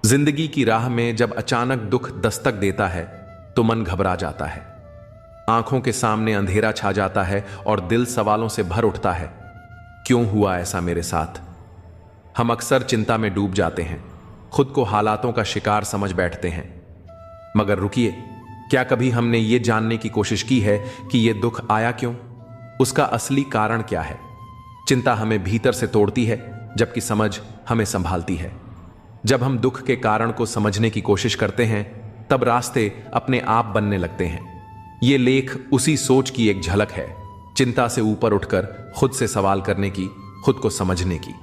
जिंदगी की राह में जब अचानक दुख दस्तक देता है तो मन घबरा जाता है। आंखों के सामने अंधेरा छा जाता है और दिल सवालों से भर उठता है। क्यों हुआ ऐसा मेरे साथ? हम अक्सर चिंता में डूब जाते हैं, खुद को हालातों का शिकार समझ बैठते हैं। मगर रुकिए, क्या कभी हमने ये जानने की कोशिश की है कि यह दुख आया क्यों? उसका असली कारण क्या है? चिंता हमें भीतर से तोड़ती है, जबकि समझ हमें संभालती है। जब हम दुख के कारण को समझने की कोशिश करते हैं, तब रास्ते अपने आप बनने लगते हैं। ये लेख उसी सोच की एक झलक है, चिंता से ऊपर उठकर खुद से सवाल करने की, खुद को समझने की।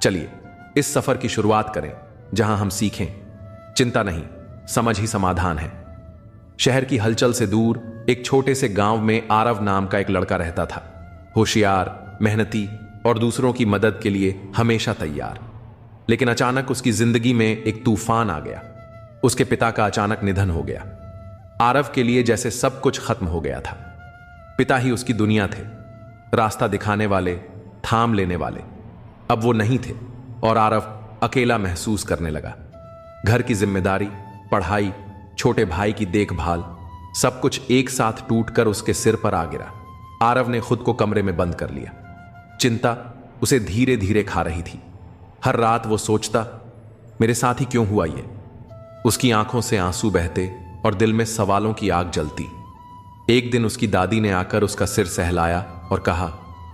चलिए इस सफर की शुरुआत करें, जहां हम सीखें चिंता नहीं, समझ ही समाधान है। शहर की हलचल से दूर एक छोटे से गांव में आरव नाम का एक लड़का रहता था। होशियार, मेहनती और दूसरों की मदद के लिए हमेशा तैयार। लेकिन अचानक उसकी जिंदगी में एक तूफान आ गया। उसके पिता का अचानक निधन हो गया। आरव के लिए जैसे सब कुछ खत्म हो गया था। पिता ही उसकी दुनिया थे, रास्ता दिखाने वाले, थाम लेने वाले। अब वो नहीं थे और आरव अकेला महसूस करने लगा। घर की जिम्मेदारी, पढ़ाई, छोटे भाई की देखभाल, सब कुछ एक साथ टूटकर उसके सिर पर आ गिरा। आरव ने खुद को कमरे में बंद कर लिया। चिंता उसे धीरे धीरे खा रही थी। हर रात वो सोचता, मेरे साथ ही क्यों हुआ ये? उसकी आंखों से आंसू बहते और दिल में सवालों की आग जलती। एक दिन उसकी दादी ने आकर उसका सिर सहलाया और कहा,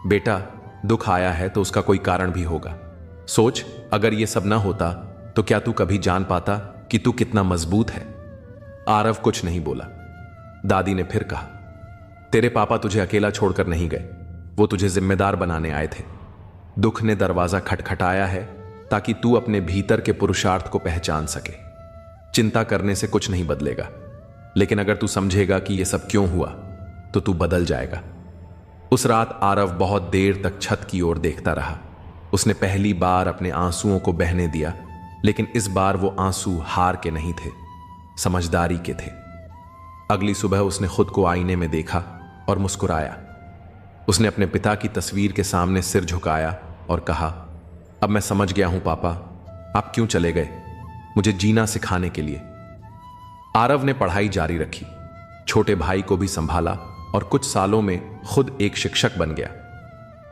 बेटा, दुख आया है तो उसका कोई कारण भी होगा। सोच, अगर ये सब ना होता तो क्या तू कभी जान पाता कि तू कितना मजबूत है? आरव कुछ नहीं बोला। दादी ने फिर कहा, तेरे पापा तुझे अकेला छोड़कर नहीं गए, वो तुझे जिम्मेदार बनाने आए थे। दुख ने दरवाजा खटखटाया है ताकि तू अपने भीतर के पुरुषार्थ को पहचान सके। चिंता करने से कुछ नहीं बदलेगा, लेकिन अगर तू समझेगा कि यह सब क्यों हुआ तो तू बदल जाएगा। उस रात आरव बहुत देर तक छत की ओर देखता रहा। उसने पहली बार अपने आंसुओं को बहने दिया, लेकिन इस बार वो आंसू हार के नहीं थे, समझदारी के थे। अगली सुबह उसने खुद को आईने में देखा और मुस्कुराया। उसने अपने पिता की तस्वीर के सामने सिर झुकाया और कहा, अब मैं समझ गया हूं पापा, आप क्यों चले गए, मुझे जीना सिखाने के लिए। आरव ने पढ़ाई जारी रखी, छोटे भाई को भी संभाला और कुछ सालों में खुद एक शिक्षक बन गया।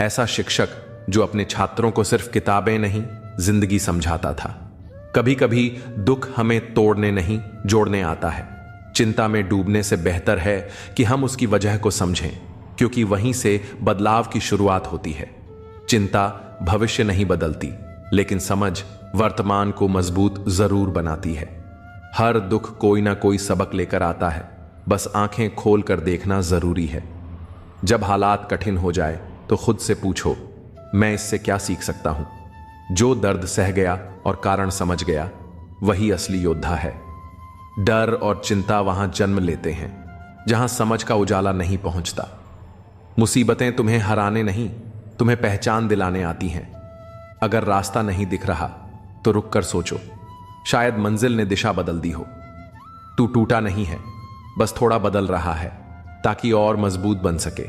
ऐसा शिक्षक जो अपने छात्रों को सिर्फ किताबें नहीं, जिंदगी समझाता था। कभी कभी दुख हमें तोड़ने नहीं, जोड़ने आता है। चिंता में डूबने से बेहतर है कि हम उसकी वजह को समझें, क्योंकि वहीं से बदलाव की शुरुआत होती है। चिंता भविष्य नहीं बदलती, लेकिन समझ वर्तमान को मजबूत जरूर बनाती है। हर दुख कोई ना कोई सबक लेकर आता है, बस आंखें खोल कर देखना जरूरी है। जब हालात कठिन हो जाए तो खुद से पूछो, मैं इससे क्या सीख सकता हूं? जो दर्द सह गया और कारण समझ गया, वही असली योद्धा है। डर और चिंता वहां जन्म लेते हैं जहां समझ का उजाला नहीं पहुंचता। मुसीबतें तुम्हें हराने नहीं, तुम्हें पहचान दिलाने आती हैं। अगर रास्ता नहीं दिख रहा तो रुक कर सोचो, शायद मंजिल ने दिशा बदल दी हो। तू टूटा नहीं है, बस थोड़ा बदल रहा है ताकि और मजबूत बन सके।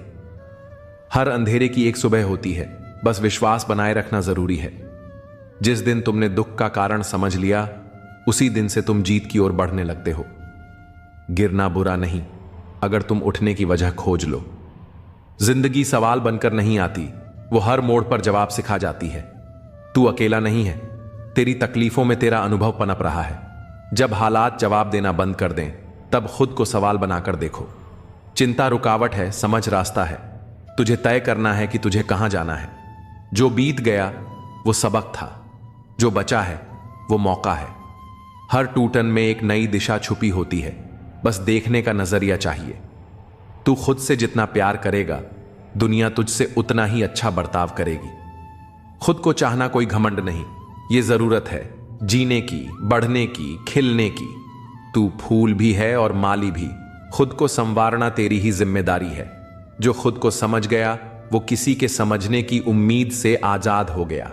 हर अंधेरे की एक सुबह होती है, बस विश्वास बनाए रखना जरूरी है। जिस दिन तुमने दुख का कारण समझ लिया, उसी दिन से तुम जीत की ओर बढ़ने लगते हो। गिरना बुरा नहीं, अगर तुम उठने की वजह खोज लो। जिंदगी सवाल बनकर नहीं आती, वो हर मोड़ पर जवाब सिखा जाती है। तू अकेला नहीं है, तेरी तकलीफों में तेरा अनुभव पनप रहा है। जब हालात जवाब देना बंद कर दें, तब खुद को सवाल बनाकर देखो। चिंता रुकावट है, समझ रास्ता है। तुझे तय करना है कि तुझे कहां जाना है। जो बीत गया वो सबक था, जो बचा है वो मौका है। हर टूटन में एक नई दिशा छुपी होती है, बस देखने का नजरिया चाहिए। तू खुद से जितना प्यार करेगा, दुनिया तुझसे उतना ही अच्छा बर्ताव करेगी। खुद को चाहना कोई घमंड नहीं, ये जरूरत है जीने की, बढ़ने की, खिलने की। तू फूल भी है और माली भी। खुद को संवारना तेरी ही जिम्मेदारी है। जो खुद को समझ गया, वो किसी के समझने की उम्मीद से आजाद हो गया।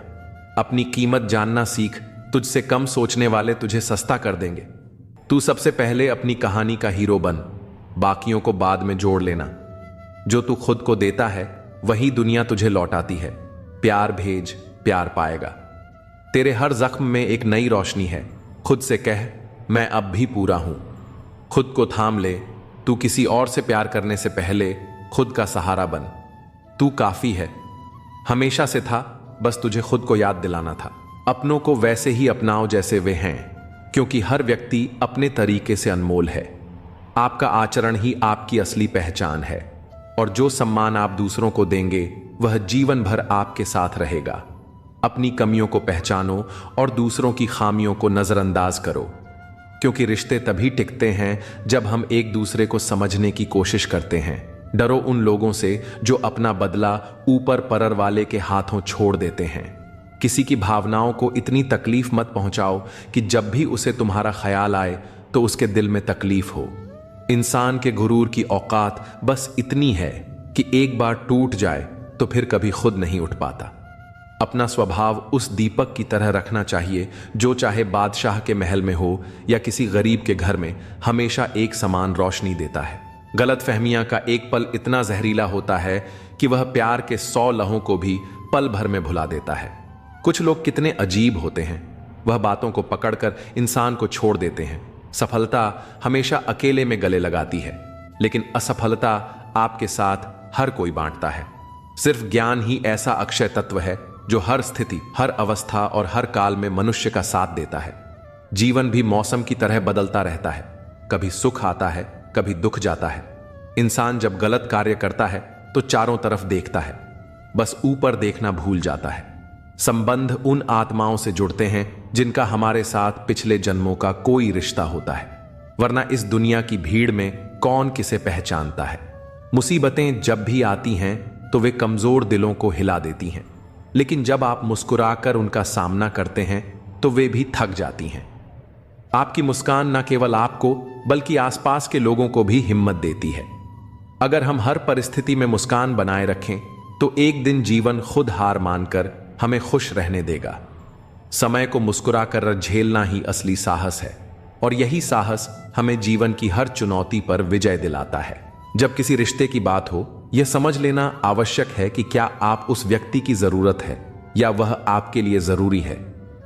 अपनी कीमत जानना सीख, तुझसे कम सोचने वाले तुझे सस्ता कर देंगे। तू सबसे पहले अपनी कहानी का हीरो बन, बाकियों को बाद में जोड़ लेना। जो तू खुद को देता है, वही दुनिया तुझे लौटाती है। प्यार भेज, प्यार पाएगा। तेरे हर जख्म में एक नई रोशनी है। खुद से कह, मैं अब भी पूरा हूं। खुद को थाम ले। तू किसी और से प्यार करने से पहले खुद का सहारा बन। तू काफी है, हमेशा से था, बस तुझे खुद को याद दिलाना था। अपनों को वैसे ही अपनाओ जैसे वे हैं, क्योंकि हर व्यक्ति अपने तरीके से अनमोल है। आपका आचरण ही आपकी असली पहचान है, और जो सम्मान आप दूसरों को देंगे वह जीवन भर आपके साथ रहेगा। अपनी कमियों को पहचानो और दूसरों की खामियों को नजरअंदाज करो, क्योंकि रिश्ते तभी टिकते हैं जब हम एक दूसरे को समझने की कोशिश करते हैं। डरो उन लोगों से जो अपना बदला ऊपर परर वाले के हाथों छोड़ देते हैं। किसी की भावनाओं को इतनी तकलीफ मत पहुंचाओ कि जब भी उसे तुम्हारा ख्याल आए तो उसके दिल में तकलीफ हो। इंसान के गुरूर की औकात बस इतनी है कि एक बार टूट जाए तो फिर कभी खुद नहीं उठ पाता। अपना स्वभाव उस दीपक की तरह रखना चाहिए जो चाहे बादशाह के महल में हो या किसी गरीब के घर में, हमेशा एक समान रोशनी देता है। गलतफहमियां का एक पल इतना जहरीला होता है कि वह प्यार के 100 लहों को भी पल भर में भुला देता है। कुछ लोग कितने अजीब होते हैं, वह बातों को पकड़कर इंसान को छोड़ देते हैं। सफलता हमेशा अकेले में गले लगाती है, लेकिन असफलता आपके साथ हर कोई बांटता है। सिर्फ ज्ञान ही ऐसा अक्षय तत्व है जो हर स्थिति, हर अवस्था और हर काल में मनुष्य का साथ देता है। जीवन भी मौसम की तरह बदलता रहता है, कभी सुख आता है, कभी दुख जाता है। इंसान जब गलत कार्य करता है तो चारों तरफ देखता है, बस ऊपर देखना भूल जाता है। संबंध उन आत्माओं से जुड़ते हैं जिनका हमारे साथ पिछले जन्मों का कोई रिश्ता होता है, वरना इस दुनिया की भीड़ में कौन किसे पहचानता है। मुसीबतें जब भी आती हैं तो वे कमजोर दिलों को हिला देती हैं, लेकिन जब आप मुस्कुराकर उनका सामना करते हैं तो वे भी थक जाती हैं। आपकी मुस्कान न केवल आपको बल्कि आसपास के लोगों को भी हिम्मत देती है। अगर हम हर परिस्थिति में मुस्कान बनाए रखें तो एक दिन जीवन खुद हार मानकर हमें खुश रहने देगा। समय को मुस्कुराकर झेलना ही असली साहस है, और यही साहस हमें जीवन की हर चुनौती पर विजय दिलाता है। जब किसी रिश्ते की बात हो, यह समझ लेना आवश्यक है कि क्या आप उस व्यक्ति की जरूरत है या वह आपके लिए जरूरी है।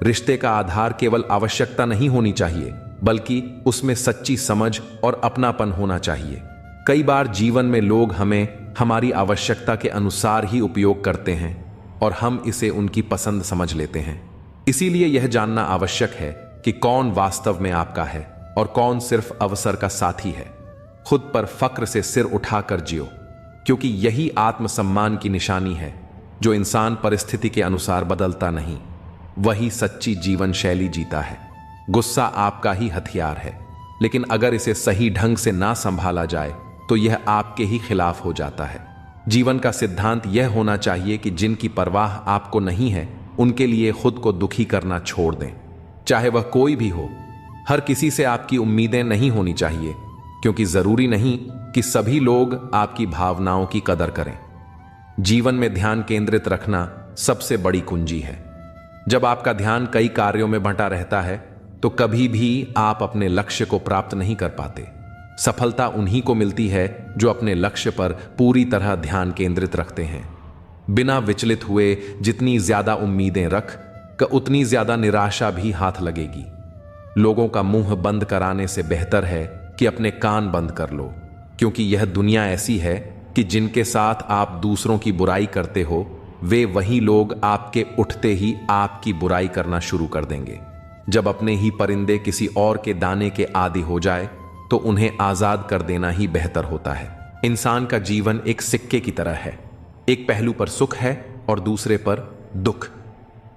रिश्ते का आधार केवल आवश्यकता नहीं होनी चाहिए, बल्कि उसमें सच्ची समझ और अपनापन होना चाहिए। कई बार जीवन में लोग हमें हमारी आवश्यकता के अनुसार ही उपयोग करते हैं और हम इसे उनकी पसंद समझ लेते हैं। इसीलिए यह जानना आवश्यक है कि कौन वास्तव में आपका है और कौन सिर्फ अवसर का साथी है। खुद पर फक्र से सिर उठाकर जियो, क्योंकि यही आत्मसम्मान की निशानी है। जो इंसान परिस्थिति के अनुसार बदलता नहीं, वही सच्ची जीवन शैली जीता है। गुस्सा आपका ही हथियार है, लेकिन अगर इसे सही ढंग से ना संभाला जाए तो यह आपके ही खिलाफ हो जाता है। जीवन का सिद्धांत यह होना चाहिए कि जिनकी परवाह आपको नहीं है उनके लिए खुद को दुखी करना छोड़ दें, चाहे वह कोई भी हो। हर किसी से आपकी उम्मीदें नहीं होनी चाहिए, क्योंकि जरूरी नहीं कि सभी लोग आपकी भावनाओं की कदर करें। जीवन में ध्यान केंद्रित रखना सबसे बड़ी कुंजी है। जब आपका ध्यान कई कार्यों में बंटा रहता है तो कभी भी आप अपने लक्ष्य को प्राप्त नहीं कर पाते। सफलता उन्हीं को मिलती है जो अपने लक्ष्य पर पूरी तरह ध्यान केंद्रित रखते हैं। बिना विचलित हुए जितनी ज्यादा उम्मीदें रख, उतनी ज्यादा निराशा भी हाथ लगेगी। लोगों का मुंह बंद कराने से बेहतर है कि अपने कान बंद कर लो, क्योंकि यह दुनिया ऐसी है कि जिनके साथ आप दूसरों की बुराई करते हो, वे वही लोग आपके उठते ही आपकी बुराई करना शुरू कर देंगे। जब अपने ही परिंदे किसी और के दाने के आदी हो जाए तो उन्हें आजाद कर देना ही बेहतर होता है। इंसान का जीवन एक सिक्के की तरह है, एक पहलू पर सुख है और दूसरे पर दुख।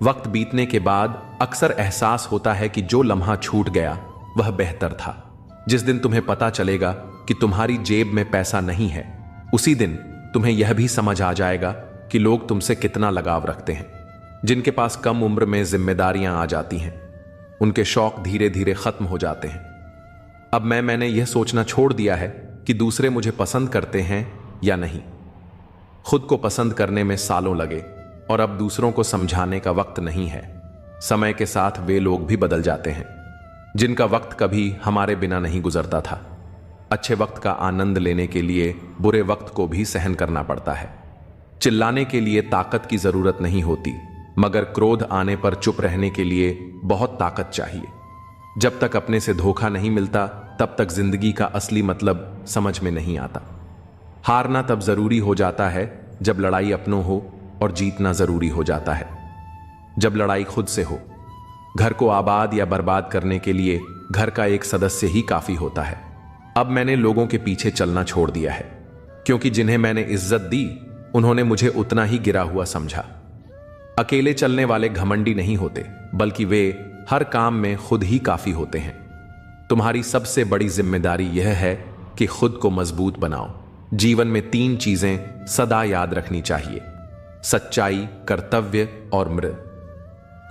वक्त बीतने के बाद अक्सर एहसास होता है कि जो लम्हा छूट गया वह बेहतर था। जिस दिन तुम्हें पता चलेगा कि तुम्हारी जेब में पैसा नहीं है, उसी दिन तुम्हें यह भी समझ आ जाएगा कि लोग तुमसे कितना लगाव रखते हैं। जिनके पास कम उम्र में जिम्मेदारियां आ जाती हैं, उनके शौक धीरे धीरे खत्म हो जाते हैं। अब मैंने यह सोचना छोड़ दिया है कि दूसरे मुझे पसंद करते हैं या नहीं। खुद को पसंद करने में सालों लगे और अब दूसरों को समझाने का वक्त नहीं है। समय के साथ वे लोग भी बदल जाते हैं जिनका वक्त कभी हमारे बिना नहीं गुजरता था। अच्छे वक्त का आनंद लेने के लिए बुरे वक्त को भी सहन करना पड़ता है। चिल्लाने के लिए ताकत की जरूरत नहीं होती, मगर क्रोध आने पर चुप रहने के लिए बहुत ताकत चाहिए। जब तक अपने से धोखा नहीं मिलता तब तक जिंदगी का असली मतलब समझ में नहीं आता। हारना तब जरूरी हो जाता है जब लड़ाई अपनों हो, और जीतना जरूरी हो जाता है जब लड़ाई खुद से हो। घर को आबाद या बर्बाद करने के लिए घर का एक सदस्य ही काफी होता है। अब मैंने लोगों के पीछे चलना छोड़ दिया है, क्योंकि जिन्हें मैंने इज्जत दी उन्होंने मुझे उतना ही गिरा हुआ समझा। अकेले चलने वाले घमंडी नहीं होते, बल्कि वे हर काम में खुद ही काफी होते हैं। तुम्हारी सबसे बड़ी जिम्मेदारी यह है कि खुद को मजबूत बनाओ। जीवन में 3 चीजें सदा याद रखनी चाहिए: सच्चाई, कर्तव्य और मृत।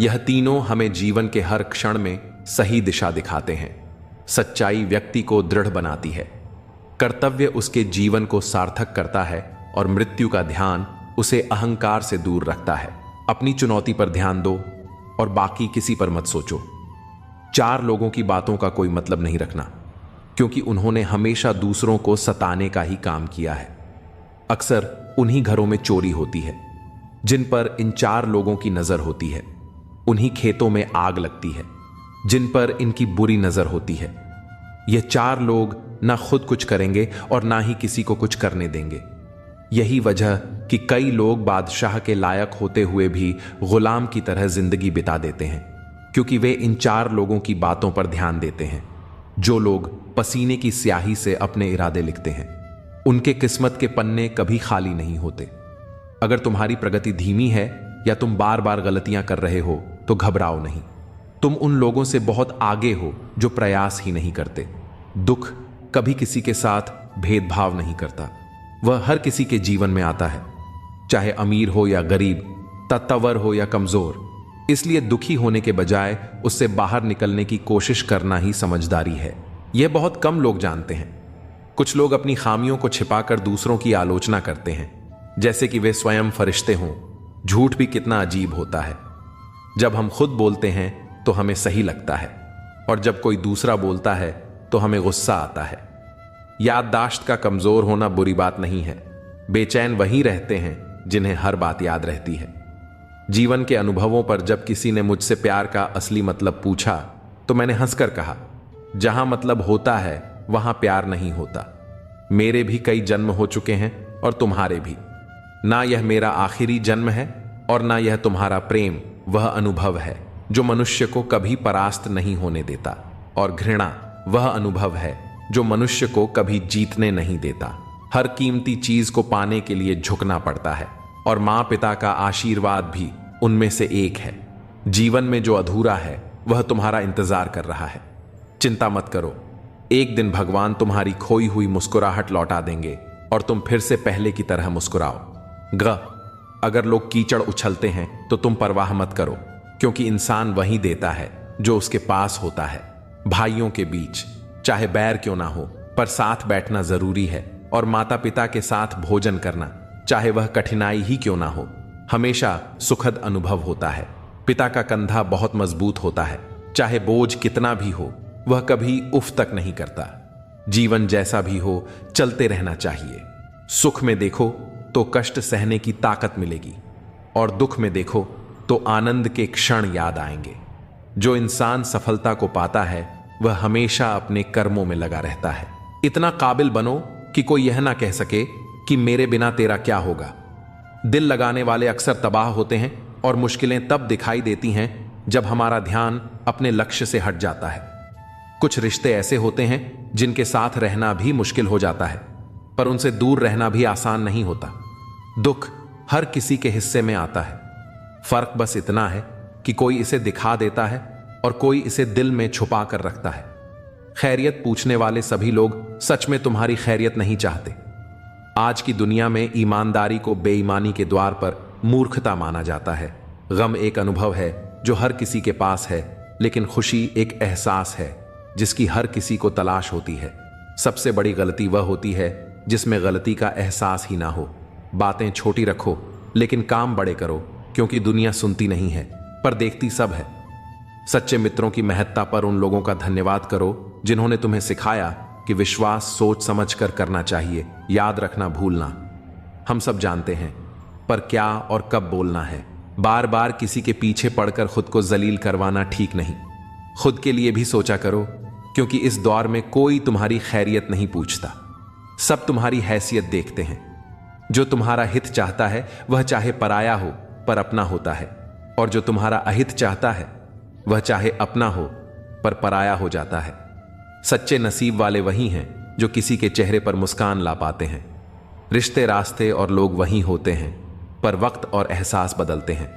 यह तीनों हमें जीवन के हर क्षण में सही दिशा दिखाते हैं। सच्चाई व्यक्ति को दृढ़ बनाती है, कर्तव्य उसके जीवन को सार्थक करता है, और मृत्यु का ध्यान उसे अहंकार से दूर रखता है। अपनी चुनौती पर ध्यान दो और बाकी किसी पर मत सोचो। 4 लोगों की बातों का कोई मतलब नहीं रखना, क्योंकि उन्होंने हमेशा दूसरों को सताने का ही काम किया है। अक्सर उन्हीं घरों में चोरी होती है जिन पर इन 4 लोगों की नजर होती है। उन्हीं खेतों में आग लगती है जिन पर इनकी बुरी नजर होती है। ये 4 लोग ना खुद कुछ करेंगे और ना ही किसी को कुछ करने देंगे। यही वजह कि कई लोग बादशाह के लायक होते हुए भी गुलाम की तरह जिंदगी बिता देते हैं, क्योंकि वे इन 4 लोगों की बातों पर ध्यान देते हैं। जो लोग पसीने की स्याही से अपने इरादे लिखते हैं, उनके किस्मत के पन्ने कभी खाली नहीं होते। अगर तुम्हारी प्रगति धीमी है या तुम बार बार गलतियां कर रहे हो तो घबराओ नहीं। तुम उन लोगों से बहुत आगे हो जो प्रयास ही नहीं करते। दुख कभी किसी के साथ भेदभाव नहीं करता, वह हर किसी के जीवन में आता है, चाहे अमीर हो या गरीब, ताकतवर हो या कमजोर। इसलिए दुखी होने के बजाय उससे बाहर निकलने की कोशिश करना ही समझदारी है। यह बहुत कम लोग जानते हैं। कुछ लोग अपनी खामियों को छिपाकर दूसरों की आलोचना करते हैं, जैसे कि वे स्वयं फरिश्ते हों। झूठ भी कितना अजीब होता है। जब हम खुद बोलते हैं तो हमें सही लगता है, और जब कोई दूसरा बोलता है तो हमें गुस्सा आता है। याददाश्त का कमजोर होना बुरी बात नहीं है। बेचैन वही रहते हैं जिन्हें हर बात याद रहती है। जीवन के अनुभवों पर जब किसी ने मुझसे प्यार का असली मतलब पूछा तो मैंने हंसकर कहा, जहां मतलब होता है वहां प्यार नहीं होता। मेरे भी कई जन्म हो चुके हैं और तुम्हारे भी। ना यह मेरा आखिरी जन्म है और ना यह तुम्हारा प्रेम वह अनुभव है जो मनुष्य को कभी परास्त नहीं होने देता, और घृणा वह अनुभव है जो मनुष्य को कभी जीतने नहीं देता। हर कीमती चीज को पाने के लिए झुकना पड़ता है, और मां पिता का आशीर्वाद भी उनमें से एक है। जीवन में जो अधूरा है वह तुम्हारा इंतजार कर रहा है। चिंता मत करो, एक दिन भगवान तुम्हारी खोई हुई मुस्कुराहट लौटा देंगे और तुम फिर से पहले की तरह मुस्कुराओ। अगर लोग कीचड़ उछलते हैं तो तुम परवाह मत करो, क्योंकि इंसान वही देता है जो उसके पास होता है। भाइयों के बीच चाहे बैर क्यों ना हो, पर साथ बैठना जरूरी है, और माता पिता के साथ भोजन करना, चाहे वह कठिनाई ही क्यों ना हो, हमेशा सुखद अनुभव होता है। पिता का कंधा बहुत मजबूत होता है, चाहे बोझ कितना भी हो, वह कभी उफ तक नहीं करता। जीवन जैसा भी हो, चलते रहना चाहिए। सुख में देखो तो कष्ट सहने की ताकत मिलेगी, और दुख में देखो तो आनंद के क्षण याद आएंगे। जो इंसान सफलता को पाता है वह हमेशा अपने कर्मों में लगा रहता है। इतना काबिल बनो कि कोई यह ना कह सके कि मेरे बिना तेरा क्या होगा। दिल लगाने वाले अक्सर तबाह होते हैं, और मुश्किलें तब दिखाई देती हैं जब हमारा ध्यान अपने लक्ष्य से हट जाता है। कुछ रिश्ते ऐसे होते हैं जिनके साथ रहना भी मुश्किल हो जाता है, पर उनसे दूर रहना भी आसान नहीं होता। दुख हर किसी के हिस्से में आता है, फर्क बस इतना है कि कोई इसे दिखा देता है और कोई इसे दिल में छुपा कर रखता है। खैरियत पूछने वाले सभी लोग सच में तुम्हारी खैरियत नहीं चाहते। आज की दुनिया में ईमानदारी को बेईमानी के द्वार पर मूर्खता माना जाता है। गम एक अनुभव है जो हर किसी के पास है, लेकिन खुशी एक एहसास है जिसकी हर किसी को तलाश होती है। सबसे बड़ी गलती वह होती है जिसमें गलती का एहसास ही ना हो। बातें छोटी रखो लेकिन काम बड़े करो, क्योंकि दुनिया सुनती नहीं है पर देखती सब है। सच्चे मित्रों की महत्ता पर उन लोगों का धन्यवाद करो जिन्होंने तुम्हें सिखाया कि विश्वास सोच समझ कर करना चाहिए, याद रखना भूलना। हम सब जानते हैं, पर क्या और कब बोलना है। बार बार किसी के पीछे पड़कर खुद को जलील करवाना ठीक नहीं। खुद के लिए भी सोचा करो, क्योंकि इस दौर में कोई तुम्हारी खैरियत नहीं पूछता। सब तुम्हारी हैसियत देखते हैं। जो तुम्हारा हित चाहता है वह चाहे पराया हो पर अपना होता है, और जो तुम्हारा अहित चाहता है वह चाहे अपना हो पर पराया हो जाता है। सच्चे नसीब वाले वही हैं जो किसी के चेहरे पर मुस्कान ला पाते हैं। रिश्ते, रास्ते और लोग वही होते हैं, पर वक्त और एहसास बदलते हैं।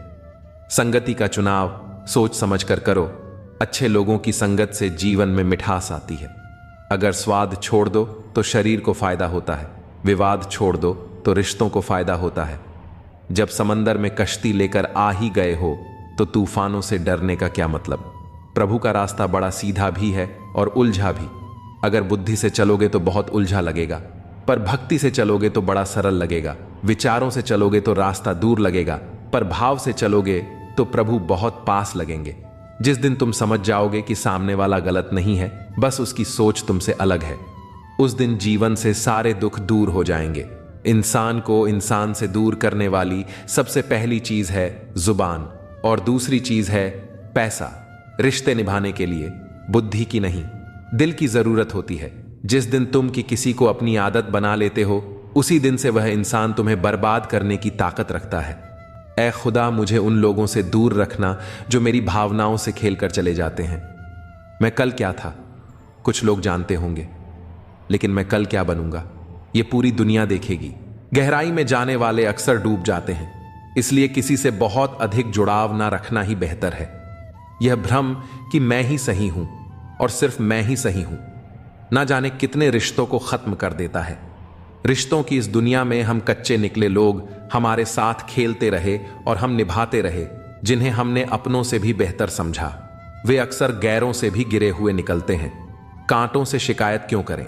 संगति का चुनाव सोच समझ कर करो। अच्छे लोगों की संगत से जीवन में मिठास आती है। अगर स्वाद छोड़ दो तो शरीर को फायदा होता है, विवाद छोड़ दो तो रिश्तों को फायदा होता है। जब समंदर में कश्ती लेकर आ ही गए हो तो तूफानों से डरने का क्या मतलब। प्रभु का रास्ता बड़ा सीधा भी है और उलझा भी। अगर बुद्धि से चलोगे तो बहुत उलझा लगेगा, पर भक्ति से चलोगे तो बड़ा सरल लगेगा। विचारों से चलोगे तो रास्ता दूर लगेगा, पर भाव से चलोगे तो प्रभु बहुत पास लगेंगे। जिस दिन तुम समझ जाओगे कि सामने वाला गलत नहीं है, बस उसकी सोच तुमसे अलग है, उस दिन जीवन से सारे दुख दूर हो जाएंगे। इंसान को इंसान से दूर करने वाली सबसे पहली चीज है जुबान, और दूसरी चीज है पैसा। रिश्ते निभाने के लिए बुद्धि की नहीं, दिल की जरूरत होती है। जिस दिन तुम किसी को अपनी आदत बना लेते हो, उसी दिन से वह इंसान तुम्हें बर्बाद करने की ताकत रखता है। ऐ खुदा, मुझे उन लोगों से दूर रखना जो मेरी भावनाओं से खेलकर चले जाते हैं। मैं कल क्या था कुछ लोग जानते होंगे, लेकिन मैं कल क्या बनूंगा ये पूरी दुनिया देखेगी। गहराई में जाने वाले अक्सर डूब जाते हैं, इसलिए किसी से बहुत अधिक जुड़ाव ना रखना ही बेहतर है। यह भ्रम कि मैं ही सही हूं और सिर्फ मैं ही सही हूं, ना जाने कितने रिश्तों को खत्म कर देता है। रिश्तों की इस दुनिया में हम कच्चे निकले लोग हमारे साथ खेलते रहे और हम निभाते रहे, जिन्हें हमने अपनों से भी बेहतर समझा। वे अक्सर गैरों से भी गिरे हुए निकलते हैं। कांटों से शिकायत क्यों करें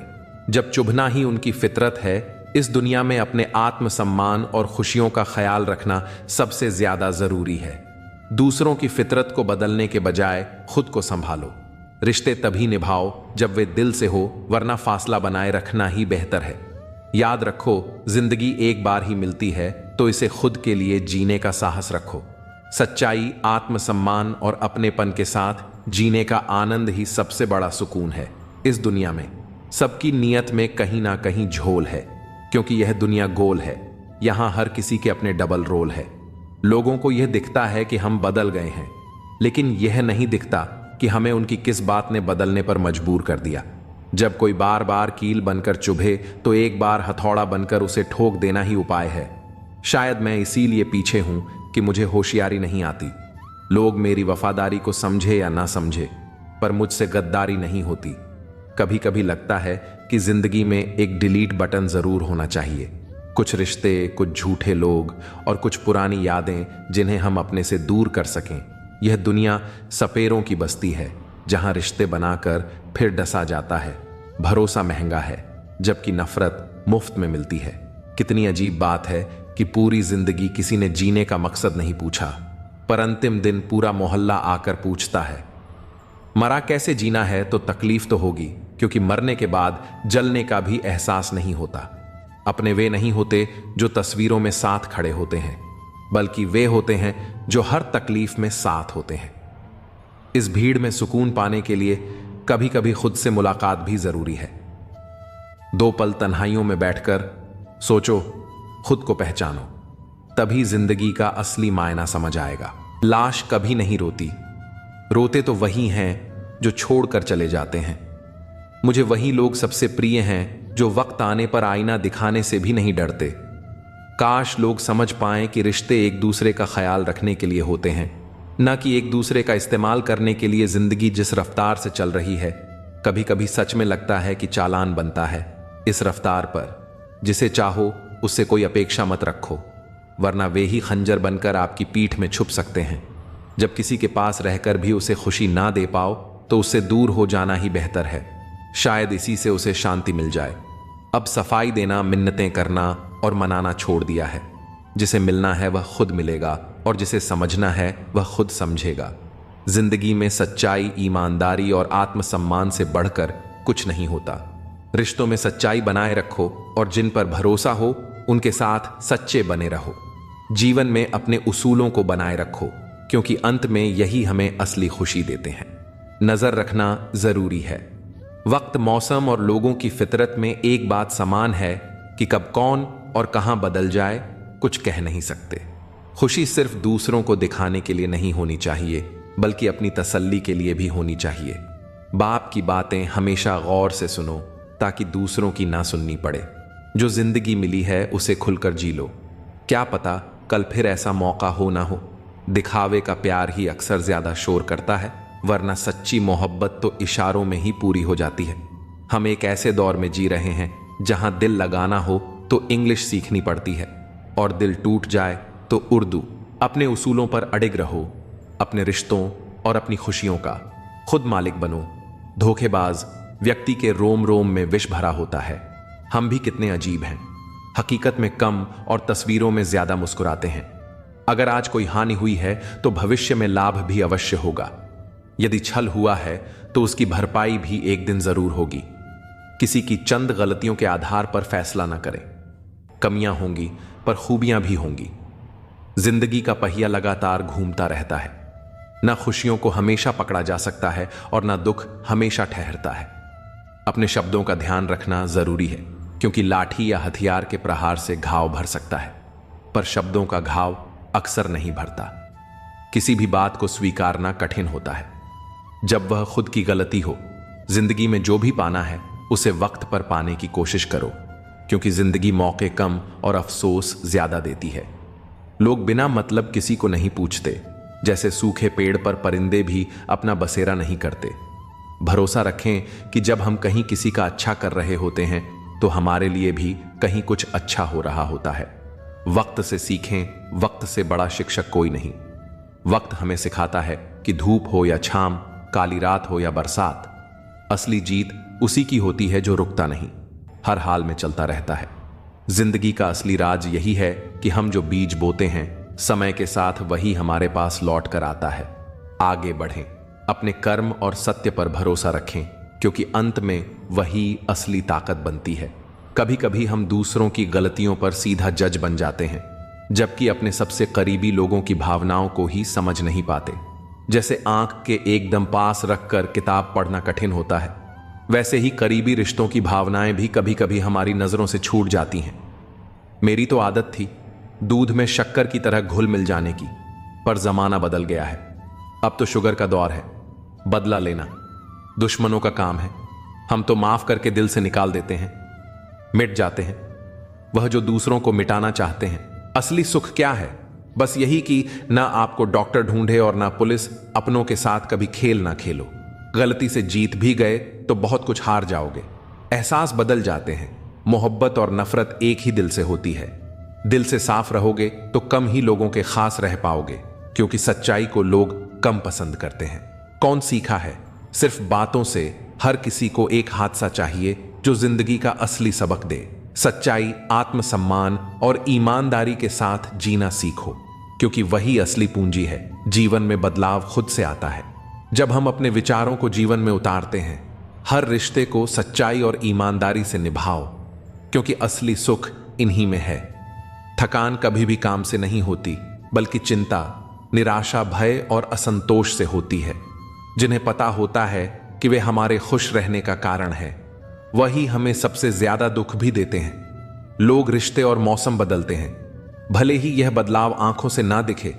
जब चुभना ही उनकी फितरत है। इस दुनिया में अपने आत्मसम्मान और खुशियों का ख्याल रखना सबसे ज्यादा जरूरी है। दूसरों की फितरत को बदलने के बजाय खुद को संभालो। रिश्ते तभी निभाओ जब वे दिल से हो, वरना फासला बनाए रखना ही बेहतर है। याद रखो, जिंदगी एक बार ही मिलती है, तो इसे खुद के लिए जीने का साहस रखो। सच्चाई, आत्मसम्मान और अपनेपन के साथ जीने का आनंद ही सबसे बड़ा सुकून है। इस दुनिया में सबकी नीयत में कहीं ना कहीं झोल है, क्योंकि यह दुनिया गोल है। यहां हर किसी के अपने डबल रोल है। लोगों को यह दिखता है कि हम बदल गए हैं, लेकिन यह नहीं दिखता कि हमें उनकी किस बात ने बदलने पर मजबूर कर दिया। जब कोई बार बार कील बनकर चुभे तो एक बार हथौड़ा बनकर उसे ठोक देना ही उपाय है। शायद मैं इसीलिए पीछे हूं कि मुझे होशियारी नहीं आती। लोग मेरी वफादारी को समझे या ना समझे, पर मुझसे गद्दारी नहीं होती। कभी कभी लगता है कि जिंदगी में एक डिलीट बटन जरूर होना चाहिए। कुछ रिश्ते, कुछ झूठे लोग और कुछ पुरानी यादें जिन्हें हम अपने से दूर कर सकें। यह दुनिया सपेरों की बस्ती है, जहां रिश्ते बनाकर फिर डसा जाता है। भरोसा महंगा है, जबकि नफरत मुफ्त में मिलती है। कितनी अजीब बात है कि पूरी जिंदगी किसी ने जीने का मकसद नहीं पूछा, पर अंतिम दिन पूरा मोहल्ला आकर पूछता है। मरा कैसे जीना है तो तकलीफ तो होगी, क्योंकि मरने के बाद जलने का भी एहसास नहीं होता। अपने वे नहीं होते जो तस्वीरों में साथ खड़े होते हैं, बल्कि वे होते हैं जो हर तकलीफ में साथ होते हैं। इस भीड़ में सुकून पाने के लिए कभी कभी खुद से मुलाकात भी जरूरी है। 2 पल तन्हाइयों में बैठकर सोचो, खुद को पहचानो, तभी जिंदगी का असली मायना समझ आएगा। लाश कभी नहीं रोती, रोते तो वही हैं जो छोड़कर चले जाते हैं। मुझे वही लोग सबसे प्रिय हैं जो वक्त आने पर आईना दिखाने से भी नहीं डरते। काश लोग समझ पाएं कि रिश्ते एक दूसरे का ख्याल रखने के लिए होते हैं, न कि एक दूसरे का इस्तेमाल करने के लिए। जिंदगी जिस रफ्तार से चल रही है, कभी कभी सच में लगता है कि चालान बनता है इस रफ्तार पर। जिसे चाहो उससे कोई अपेक्षा मत रखो, वरना वे ही खंजर बनकर आपकी पीठ में छुप सकते हैं। जब किसी के पास रहकर भी उसे खुशी ना दे पाओ तो उससे दूर हो जाना ही बेहतर है। शायद इसी से उसे शांति मिल जाए। अब सफाई देना, मिन्नतें करना और मनाना छोड़ दिया है। जिसे मिलना है वह खुद मिलेगा, और जिसे समझना है वह खुद समझेगा। जिंदगी में सच्चाई, ईमानदारी और आत्मसम्मान से बढ़कर कुछ नहीं होता। रिश्तों में सच्चाई बनाए रखो, और जिन पर भरोसा हो उनके साथ सच्चे बने रहो। जीवन में अपने उसूलों को बनाए रखो, क्योंकि अंत में यही हमें असली खुशी देते हैं। नजर रखना जरूरी है। वक्त, मौसम और लोगों की फितरत में एक बात समान है कि कब कौन और कहां बदल जाए कुछ कह नहीं सकते। खुशी सिर्फ दूसरों को दिखाने के लिए नहीं होनी चाहिए, बल्कि अपनी तसल्ली के लिए भी होनी चाहिए। बाप की बातें हमेशा गौर से सुनो ताकि दूसरों की ना सुननी पड़े। जो जिंदगी मिली है उसे खुलकर जी लो, क्या पता कल फिर ऐसा मौका हो ना हो। दिखावे का प्यार ही अक्सर ज्यादा शोर करता है, वरना सच्ची मोहब्बत तो इशारों में ही पूरी हो जाती है। हम एक ऐसे दौर में जी रहे हैं जहां दिल लगाना हो तो इंग्लिश सीखनी पड़ती है, और दिल टूट जाए तो उर्दू। अपने उसूलों पर अडिग रहो, अपने रिश्तों और अपनी खुशियों का खुद मालिक बनो। धोखेबाज व्यक्ति के रोम रोम में विष भरा होता है। हम भी कितने अजीब हैं, हकीकत में कम और तस्वीरों में ज्यादा मुस्कुराते हैं। अगर आज कोई हानि हुई है तो भविष्य में लाभ भी अवश्य होगा। यदि छल हुआ है तो उसकी भरपाई भी एक दिन जरूर होगी। किसी की चंद गलतियों के आधार पर फैसला न करें। कमियां होंगी पर खूबियां भी होंगी। जिंदगी का पहिया लगातार घूमता रहता है। ना खुशियों को हमेशा पकड़ा जा सकता है और ना दुख हमेशा ठहरता है। अपने शब्दों का ध्यान रखना जरूरी है, क्योंकि लाठी या हथियार के प्रहार से घाव भर सकता है, पर शब्दों का घाव अक्सर नहीं भरता। किसी भी बात को स्वीकारना कठिन होता है जब वह खुद की गलती हो। जिंदगी में जो भी पाना है उसे वक्त पर पाने की कोशिश करो, क्योंकि जिंदगी मौके कम और अफसोस ज्यादा देती है। लोग बिना मतलब किसी को नहीं पूछते, जैसे सूखे पेड़ पर परिंदे भी अपना बसेरा नहीं करते। भरोसा रखें कि जब हम कहीं किसी का अच्छा कर रहे होते हैं तो हमारे लिए भी कहीं कुछ अच्छा हो रहा होता है। वक्त से सीखें, वक्त से बड़ा शिक्षक कोई नहीं। वक्त हमें सिखाता है कि धूप हो या छाम, काली रात हो या बरसात, असली जीत उसी की होती है जो रुकता नहीं, हर हाल में चलता रहता है। जिंदगी का असली राज यही है कि हम जो बीज बोते हैं, समय के साथ वही हमारे पास लौट कर आता है। आगे बढ़ें, अपने कर्म और सत्य पर भरोसा रखें, क्योंकि अंत में वही असली ताकत बनती है। कभी कभी हम दूसरों की गलतियों पर सीधा जज बन जाते हैं, जबकि अपने सबसे करीबी लोगों की भावनाओं को ही समझ नहीं पाते। जैसे आंख के एकदम पास रखकर किताब पढ़ना कठिन होता है, वैसे ही करीबी रिश्तों की भावनाएं भी कभी कभी हमारी नजरों से छूट जाती हैं। मेरी तो आदत थी दूध में शक्कर की तरह घुल मिल जाने की, पर जमाना बदल गया है। अब तो शुगर का दौर है। बदला लेना दुश्मनों का काम है। हम तो माफ करके दिल से निकाल देते हैं, मिट जाते हैं। वह जो दूसरों को मिटाना चाहते हैं। असली सुख क्या है? बस यही कि ना आपको डॉक्टर ढूंढे और ना पुलिस। अपनों के साथ कभी खेल ना खेलो। गलती से जीत भी गए तो बहुत कुछ हार जाओगे। एहसास बदल जाते हैं। मोहब्बत और नफरत एक ही दिल से होती है। दिल से साफ रहोगे तो कम ही लोगों के खास रह पाओगे, क्योंकि सच्चाई को लोग कम पसंद करते हैं। कौन सीखा है? सिर्फ बातों से। हर किसी को एक हादसा चाहिए जो जिंदगी का असली सबक दे। सच्चाई, आत्मसम्मान और ईमानदारी के साथ जीना सीखो, क्योंकि वही असली पूंजी है। जीवन में बदलाव खुद से आता है जब हम अपने विचारों को जीवन में उतारते हैं। हर रिश्ते को सच्चाई और ईमानदारी से निभाओ, क्योंकि असली सुख इन्हीं में है। थकान कभी भी काम से नहीं होती, बल्कि चिंता, निराशा, भय और असंतोष से होती है। जिन्हें पता होता है कि वे हमारे खुश रहने का कारण है, वही हमें सबसे ज्यादा दुख भी देते हैं। लोग, रिश्ते और मौसम बदलते हैं। भले ही यह बदलाव आंखों से ना दिखे,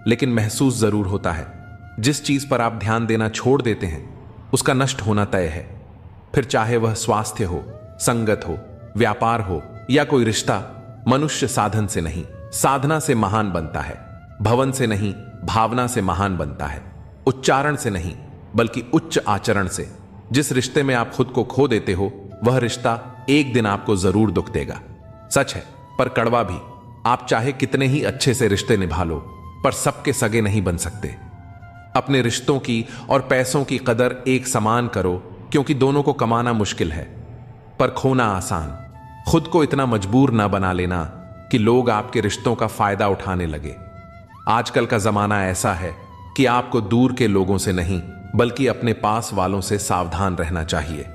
लेकिन महसूस जरूर होता है। जिस चीज पर आप ध्यान देना छोड़ देते हैं, उसका नष्ट होना तय है। फिर चाहे वह स्वास्थ्य हो, संगत हो, व्यापार हो या कोई रिश्ता। मनुष्य साधन से नहीं, साधना से महान बनता है। भवन से नहीं, भावना से महान बनता है। उच्चारण से नहीं, बल्कि उच्च आचरण से। जिस रिश्ते में आप खुद को खो देते हो, वह रिश्ता एक दिन आपको जरूर दुख देगा। सच है, पर कड़वा भी। आप चाहे कितने ही अच्छे से रिश्ते निभा लो, पर सबके सगे नहीं बन सकते। अपने रिश्तों की और पैसों की कदर एक समान करो, क्योंकि दोनों को कमाना मुश्किल है, पर खोना आसान। खुद को इतना मजबूर ना बना लेना कि लोग आपके रिश्तों का फायदा उठाने लगे। आजकल का जमाना ऐसा है कि आपको दूर के लोगों से नहीं, बल्कि अपने पास वालों से सावधान रहना चाहिए।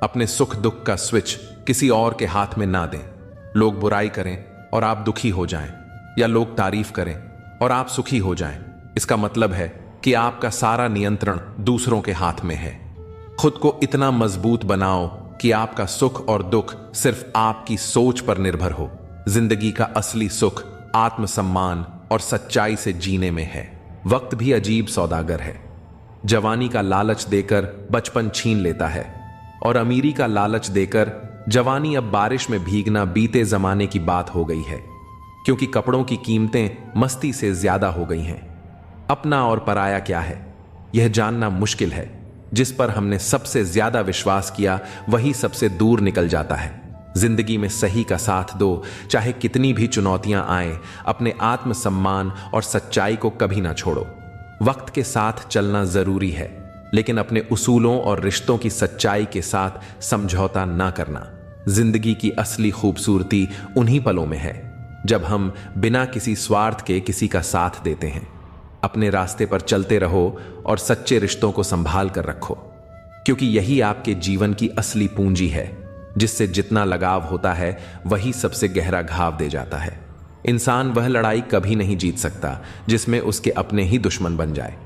अपने सुख दुख का स्विच किसी और के हाथ में ना दें। लोग बुराई करें और आप दुखी हो जाएं, या लोग तारीफ करें और आप सुखी हो जाएं, इसका मतलब है कि आपका सारा नियंत्रण दूसरों के हाथ में है। खुद को इतना मजबूत बनाओ कि आपका सुख और दुख सिर्फ आपकी सोच पर निर्भर हो। जिंदगी का असली सुख आत्मसम्मान और सच्चाई से जीने में है। वक्त भी अजीब सौदागर है। जवानी का लालच देकर बचपन छीन लेता है और अमीरी का लालच देकर जवानी अब बारिश में भीगना बीते जमाने की बात हो गई है, क्योंकि कपड़ों की कीमतें मस्ती से ज्यादा हो गई हैं। अपना और पराया क्या है, यह जानना मुश्किल है। जिस पर हमने सबसे ज्यादा विश्वास किया वही सबसे दूर निकल जाता है। जिंदगी में सही का साथ दो, चाहे कितनी भी चुनौतियां आए। अपने आत्मसम्मान और सच्चाई को कभी ना छोड़ो। वक्त के साथ चलना जरूरी है, लेकिन अपने उसूलों और रिश्तों की सच्चाई के साथ समझौता ना करना। जिंदगी की असली खूबसूरती उन्हीं पलों में है जब हम बिना किसी स्वार्थ के किसी का साथ देते हैं। अपने रास्ते पर चलते रहो और सच्चे रिश्तों को संभाल कर रखो, क्योंकि यही आपके जीवन की असली पूंजी है। जिससे जितना लगाव होता है वही सबसे गहरा घाव दे जाता है। इंसान वह लड़ाई कभी नहीं जीत सकता जिसमें उसके अपने ही दुश्मन बन जाए।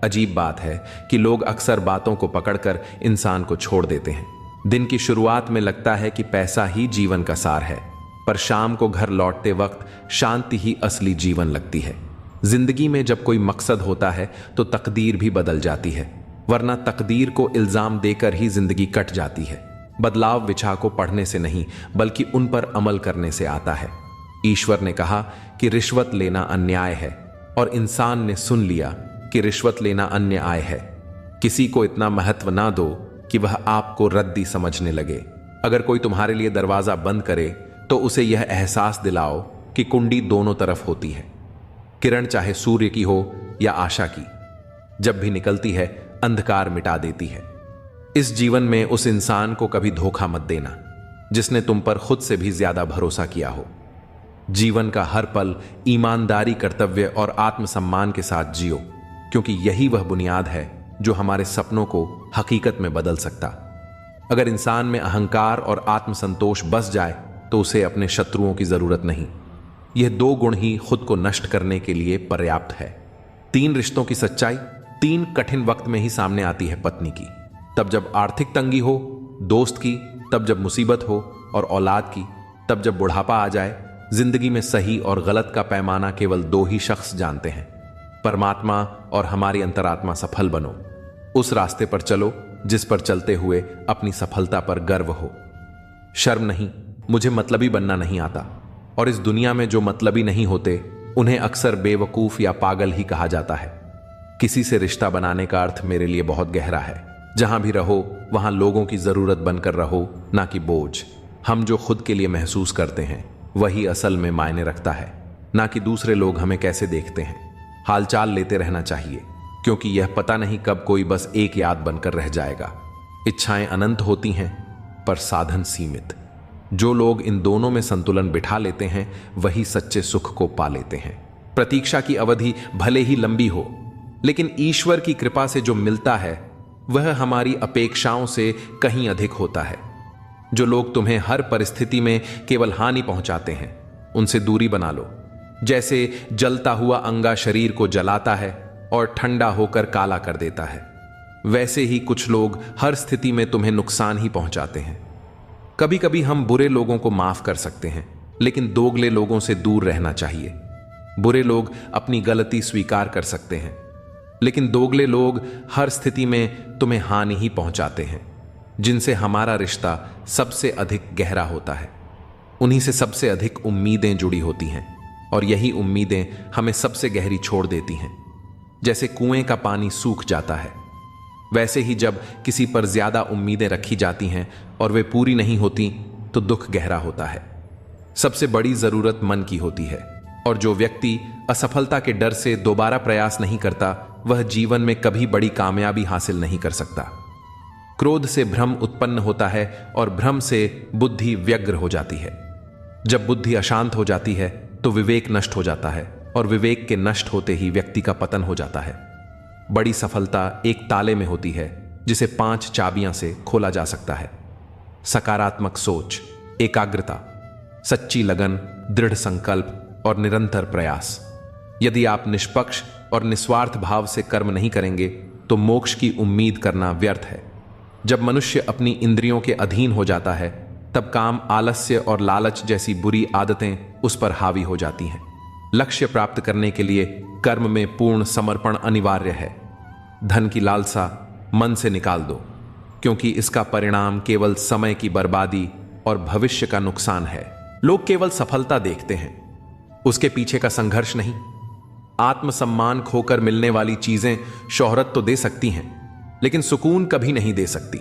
अजीब बात है कि लोग अक्सर बातों को पकड़कर इंसान को छोड़ देते हैं। दिन की शुरुआत में लगता है कि पैसा ही जीवन का सार है, पर शाम को घर लौटते वक्त शांति ही असली जीवन लगती है। जिंदगी में जब कोई मकसद होता है तो तकदीर भी बदल जाती है, वरना तकदीर को इल्जाम देकर ही जिंदगी कट जाती है। बदलाव विचार को पढ़ने से नहीं बल्कि उन पर अमल करने से आता है। ईश्वर ने कहा कि रिश्वत लेना अन्याय है, और इंसान ने सुन लिया कि रिश्वत लेना अन्याय है। किसी को इतना महत्व ना दो कि वह आपको रद्दी समझने लगे। अगर कोई तुम्हारे लिए दरवाजा बंद करे तो उसे यह एहसास दिलाओ कि कुंडी दोनों तरफ होती है। किरण चाहे सूर्य की हो या आशा की, जब भी निकलती है अंधकार मिटा देती है। इस जीवन में उस इंसान को कभी धोखा मत देना जिसने तुम पर खुद से भी ज्यादा भरोसा किया हो। जीवन का हर पल ईमानदारी, कर्तव्य और आत्मसम्मान के साथ जियो, क्योंकि यही वह बुनियाद है जो हमारे सपनों को हकीकत में बदल सकता। अगर इंसान में अहंकार और आत्मसंतोष बस जाए तो उसे अपने शत्रुओं की जरूरत नहीं। यह दो गुण ही खुद को नष्ट करने के लिए पर्याप्त है। 3 रिश्तों की सच्चाई 3 कठिन वक्त में ही सामने आती है। पत्नी की तब जब आर्थिक तंगी हो, दोस्त की तब जब मुसीबत हो, और औलाद की तब जब बुढ़ापा आ जाए। जिंदगी में सही और गलत का पैमाना केवल 2 ही शख्स जानते हैं, परमात्मा और हमारी अंतरात्मा। सफल बनो, उस रास्ते पर चलो जिस पर चलते हुए अपनी सफलता पर गर्व हो। शर्म नहीं, मुझे मतलबी बनना नहीं आता, और इस दुनिया में जो मतलबी नहीं होते उन्हें अक्सर बेवकूफ या पागल ही कहा जाता है। किसी से रिश्ता बनाने का अर्थ मेरे लिए बहुत गहरा है। जहां भी रहो वहां लोगों की जरूरत बनकर रहो, ना कि बोझ। हम जो खुद के लिए महसूस करते हैं वही असल में मायने रखता है, ना कि दूसरे लोग हमें कैसे देखते हैं। हालचाल लेते रहना चाहिए, क्योंकि यह पता नहीं कब कोई बस एक याद बनकर रह जाएगा। इच्छाएं अनंत होती हैं पर साधन सीमित। जो लोग इन दोनों में संतुलन बिठा लेते हैं वही सच्चे सुख को पा लेते हैं। प्रतीक्षा की अवधि भले ही लंबी हो, लेकिन ईश्वर की कृपा से जो मिलता है वह हमारी अपेक्षाओं से कहीं अधिक होता है। जो लोग तुम्हें हर परिस्थिति में केवल हानि पहुंचाते हैं उनसे दूरी बना लो। जैसे जलता हुआ अंगा शरीर को जलाता है और ठंडा होकर काला कर देता है, वैसे ही कुछ लोग हर स्थिति में तुम्हें नुकसान ही पहुंचाते हैं। कभी कभी हम बुरे लोगों को माफ कर सकते हैं, लेकिन दोगले लोगों से दूर रहना चाहिए। बुरे लोग अपनी गलती स्वीकार कर सकते हैं, लेकिन दोगले लोग हर स्थिति में तुम्हें हानि ही पहुंचाते हैं। जिनसे हमारा रिश्ता सबसे अधिक गहरा होता है उन्हीं से सबसे अधिक उम्मीदें जुड़ी होती हैं, और यही उम्मीदें हमें सबसे गहरी छोड़ देती हैं। जैसे कुएं का पानी सूख जाता है, वैसे ही जब किसी पर ज्यादा उम्मीदें रखी जाती हैं और वे पूरी नहीं होती तो दुख गहरा होता है। सबसे बड़ी जरूरत मन की होती है, और जो व्यक्ति असफलता के डर से दोबारा प्रयास नहीं करता वह जीवन में कभी बड़ी कामयाबी हासिल नहीं कर सकता। क्रोध से भ्रम उत्पन्न होता है और भ्रम से बुद्धि व्यग्र हो जाती है। जब बुद्धि अशांत हो जाती है तो विवेक नष्ट हो जाता है, और विवेक के नष्ट होते ही व्यक्ति का पतन हो जाता है। बड़ी सफलता एक ताले में होती है जिसे 5 चाबियां से खोला जा सकता है। सकारात्मक सोच, एकाग्रता, सच्ची लगन, दृढ़ संकल्प और निरंतर प्रयास। यदि आप निष्पक्ष, और निस्वार्थ भाव से कर्म नहीं करेंगे तो मोक्ष की उम्मीद करना व्यर्थ है। जब मनुष्य अपनी इंद्रियों के अधीन हो जाता है तब काम, आलस्य और लालच जैसी बुरी आदतें उस पर हावी हो जाती हैं। लक्ष्य प्राप्त करने के लिए कर्म में पूर्ण समर्पण अनिवार्य है। धन की लालसा मन से निकाल दो, क्योंकि इसका परिणाम केवल समय की बर्बादी और भविष्य का नुकसान है। लोग केवल सफलता देखते हैं, उसके पीछे का संघर्ष नहीं। आत्मसम्मान खोकर मिलने वाली चीजें शोहरत तो दे सकती हैं, लेकिन सुकून कभी नहीं दे सकती।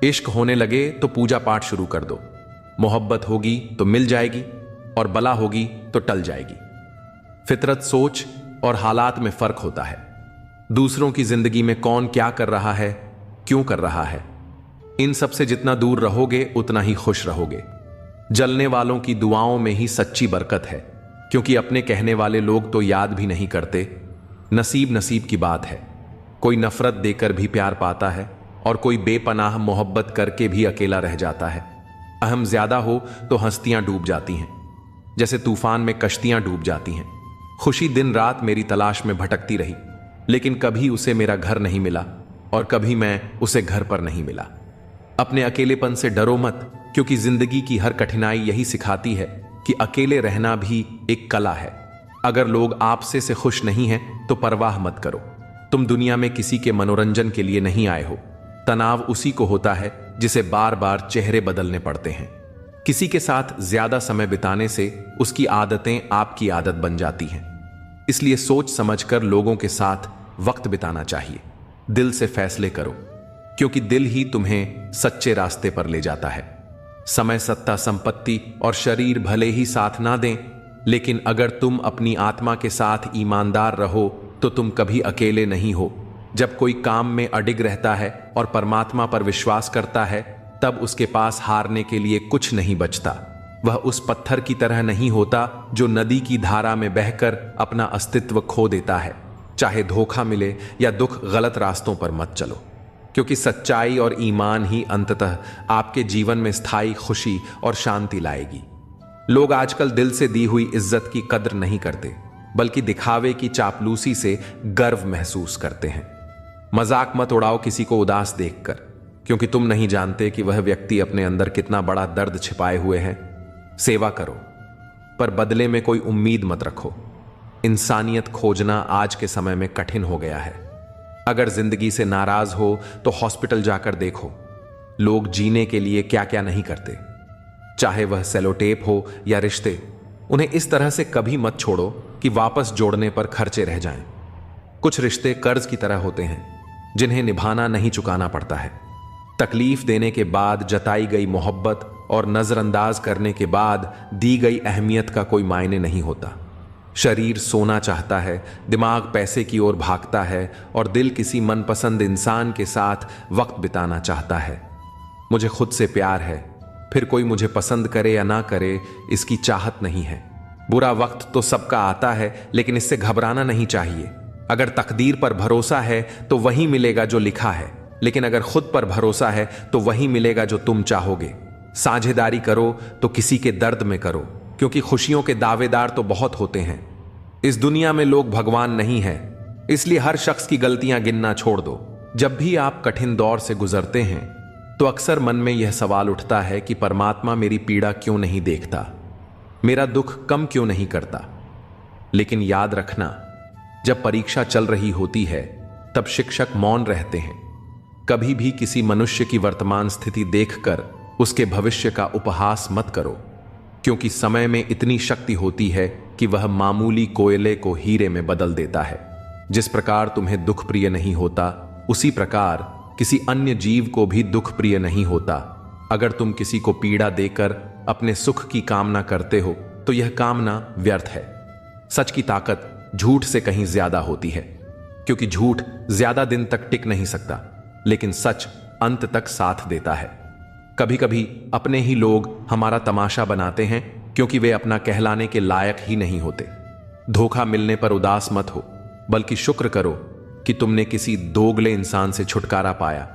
इश्क होने लगे तो पूजा पाठ शुरू कर दो, मोहब्बत होगी तो मिल जाएगी और बला होगी तो टल जाएगी। फितरत, सोच और हालात में फर्क होता है। दूसरों की जिंदगी में कौन क्या कर रहा है, क्यों कर रहा है, इन सब से जितना दूर रहोगे उतना ही खुश रहोगे। जलने वालों की दुआओं में ही सच्ची बरकत है, क्योंकि अपने कहने वाले लोग तो याद भी नहीं करते। नसीब नसीब की बात है। कोई नफरत देकर भी प्यार पाता है और कोई बेपनाह मोहब्बत करके भी अकेला रह जाता है। अहम ज्यादा हो तो हस्तियां डूब जाती हैं, जैसे तूफान में कश्तियां डूब जाती हैं। खुशी दिन रात मेरी तलाश में भटकती रही, लेकिन कभी उसे मेरा घर नहीं मिला और कभी मैं उसे घर पर नहीं मिला। अपने अकेलेपन से डरो मत, क्योंकि जिंदगी की हर कठिनाई यही सिखाती है कि अकेले रहना भी एक कला है। अगर लोग आपसे से खुश नहीं हैं तो परवाह मत करो। तुम दुनिया में किसी के मनोरंजन के लिए नहीं आए हो। तनाव उसी को होता है जिसे बार बार चेहरे बदलने पड़ते हैं। किसी के साथ ज्यादा समय बिताने से उसकी आदतें आपकी आदत बन जाती हैं। इसलिए सोच समझकर लोगों के साथ वक्त बिताना चाहिए। दिल से फैसले करो, क्योंकि दिल ही तुम्हें सच्चे रास्ते पर ले जाता है। समय, सत्ता, संपत्ति और शरीर भले ही साथ ना दें, लेकिन अगर तुम अपनी आत्मा के साथ ईमानदार रहो तो तुम कभी अकेले नहीं हो। जब कोई काम में अडिग रहता है और परमात्मा पर विश्वास करता है, तब उसके पास हारने के लिए कुछ नहीं बचता। वह उस पत्थर की तरह नहीं होता जो नदी की धारा में बहकर अपना अस्तित्व खो देता है। चाहे धोखा मिले या दुख, गलत रास्तों पर मत चलो, क्योंकि सच्चाई और ईमान ही अंततः आपके जीवन में स्थायी खुशी और शांति लाएगी। लोग आजकल दिल से दी हुई इज्जत की कद्र नहीं करते, बल्कि दिखावे की चापलूसी से गर्व महसूस करते हैं। मजाक मत उड़ाओ किसी को उदास देखकर, क्योंकि तुम नहीं जानते कि वह व्यक्ति अपने अंदर कितना बड़ा दर्द छिपाए हुए है। सेवा करो, पर बदले में कोई उम्मीद मत रखो। इंसानियत खोजना आज के समय में कठिन हो गया है। अगर जिंदगी से नाराज हो तो हॉस्पिटल जाकर देखो, लोग जीने के लिए क्या क्या नहीं करते। चाहे वह सेलोटेप हो या रिश्ते, उन्हें इस तरह से कभी मत छोड़ो कि वापस जोड़ने पर खर्चे रह जाएं। कुछ रिश्ते कर्ज की तरह होते हैं, जिन्हें निभाना नहीं चुकाना पड़ता है। तकलीफ देने के बाद जताई गई मोहब्बत और नजरअंदाज करने के बाद दी गई अहमियत का कोई मायने नहीं होता। शरीर सोना चाहता है, दिमाग पैसे की ओर भागता है और दिल किसी मनपसंद इंसान के साथ वक्त बिताना चाहता है। मुझे खुद से प्यार है, फिर कोई मुझे पसंद करे या ना करे इसकी चाहत नहीं है। बुरा वक्त तो सबका आता है, लेकिन इससे घबराना नहीं चाहिए। अगर तकदीर पर भरोसा है तो वही मिलेगा जो लिखा है, लेकिन अगर खुद पर भरोसा है तो वही मिलेगा जो तुम चाहोगे। साझेदारी करो तो किसी के दर्द में करो, क्योंकि खुशियों के दावेदार तो बहुत होते हैं। इस दुनिया में लोग भगवान नहीं है, इसलिए हर शख्स की गलतियां गिनना छोड़ दो। जब भी आप कठिन दौर से गुजरते हैं तो अक्सर मन में यह सवाल उठता है कि परमात्मा मेरी पीड़ा क्यों नहीं देखता, मेरा दुख कम क्यों नहीं करता। लेकिन याद रखना, जब परीक्षा चल रही होती है तब शिक्षक मौन रहते हैं। कभी भी किसी मनुष्य की वर्तमान स्थिति देखकर उसके भविष्य का उपहास मत करो, क्योंकि समय में इतनी शक्ति होती है कि वह मामूली कोयले को हीरे में बदल देता है। जिस प्रकार तुम्हें दुख प्रिय नहीं होता, उसी प्रकार किसी अन्य जीव को भी दुख प्रिय नहीं होता। अगर तुम किसी को पीड़ा देकर अपने सुख की कामना करते हो तो यह कामना व्यर्थ है। सच की ताकत झूठ से कहीं ज्यादा होती है, क्योंकि झूठ ज्यादा दिन तक टिक नहीं सकता, लेकिन सच अंत तक साथ देता है। कभी कभी अपने ही लोग हमारा तमाशा बनाते हैं, क्योंकि वे अपना कहलाने के लायक ही नहीं होते। धोखा मिलने पर उदास मत हो, बल्कि शुक्र करो कि तुमने किसी दोगले इंसान से छुटकारा पाया।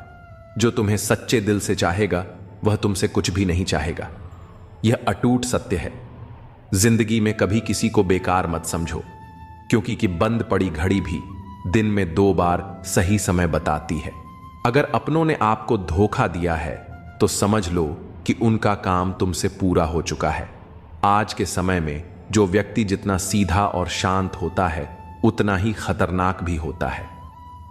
जो तुम्हें सच्चे दिल से चाहेगा वह तुमसे कुछ भी नहीं चाहेगा। यह अटूट सत्य है। जिंदगी में कभी किसी को बेकार मत समझो, क्योंकि बंद पड़ी घड़ी भी दिन में 2 बार सही समय बताती है। अगर अपनों ने आपको धोखा दिया है तो समझ लो कि उनका काम तुमसे पूरा हो चुका है। आज के समय में जो व्यक्ति जितना सीधा और शांत होता है उतना ही खतरनाक भी होता है।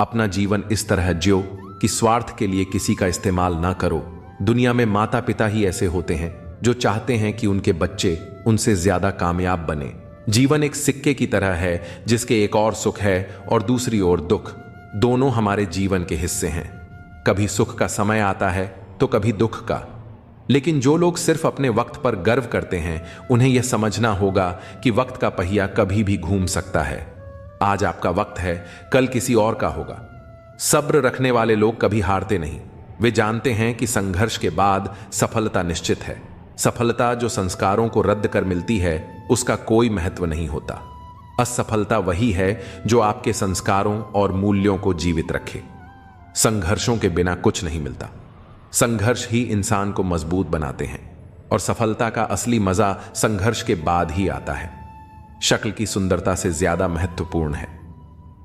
अपना जीवन इस तरह जियो कि स्वार्थ के लिए किसी का इस्तेमाल ना करो। दुनिया में माता पिता ही ऐसे होते हैं जो चाहते हैं कि उनके बच्चे उनसे ज्यादा कामयाब बने। जीवन एक सिक्के की तरह है जिसके एक और सुख है और दूसरी ओर दुख। दोनों हमारे जीवन के हिस्से हैं। कभी सुख का समय आता है तो कभी दुख का। लेकिन जो लोग सिर्फ अपने वक्त पर गर्व करते हैं उन्हें यह समझना होगा कि वक्त का पहिया कभी भी घूम सकता है। आज आपका वक्त है, कल किसी और का होगा। सब्र रखने वाले लोग कभी हारते नहीं। वे जानते हैं कि संघर्ष के बाद सफलता निश्चित है। सफलता जो संस्कारों को रद्द कर मिलती है उसका कोई महत्व नहीं होता। असफलता वही है जो आपके संस्कारों और मूल्यों को जीवित रखे। संघर्षों के बिना कुछ नहीं मिलता। संघर्ष ही इंसान को मजबूत बनाते हैं और सफलता का असली मजा संघर्ष के बाद ही आता है। शक्ल की सुंदरता से ज्यादा महत्वपूर्ण है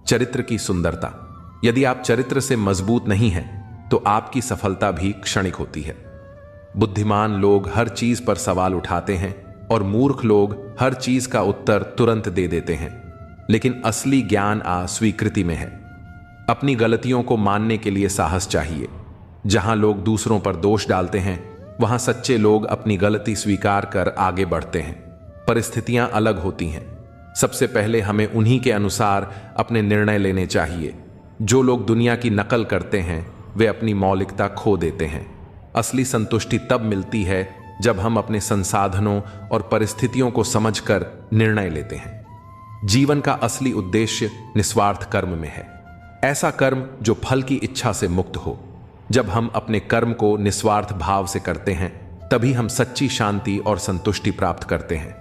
चरित्र की सुंदरता। यदि आप चरित्र से मजबूत नहीं हैं तो आपकी सफलता भी क्षणिक होती है। बुद्धिमान लोग हर चीज पर सवाल उठाते हैं और मूर्ख लोग हर चीज का उत्तर तुरंत दे देते हैं। लेकिन असली ज्ञान स्वीकृति में है। अपनी गलतियों को मानने के लिए साहस चाहिए। जहां लोग दूसरों पर दोष डालते हैं वहां सच्चे लोग अपनी गलती स्वीकार कर आगे बढ़ते हैं। परिस्थितियां अलग होती हैं। सबसे पहले हमें उन्हीं के अनुसार अपने निर्णय लेने चाहिए। जो लोग दुनिया की नकल करते हैं वे अपनी मौलिकता खो देते हैं। असली संतुष्टि तब मिलती है जब हम अपने संसाधनों और परिस्थितियों को समझकर निर्णय लेते हैं। जीवन का असली उद्देश्य निस्वार्थ कर्म में है। ऐसा कर्म जो फल की इच्छा से मुक्त हो। जब हम अपने कर्म को निस्वार्थ भाव से करते हैं तभी हम सच्ची शांति और संतुष्टि प्राप्त करते हैं।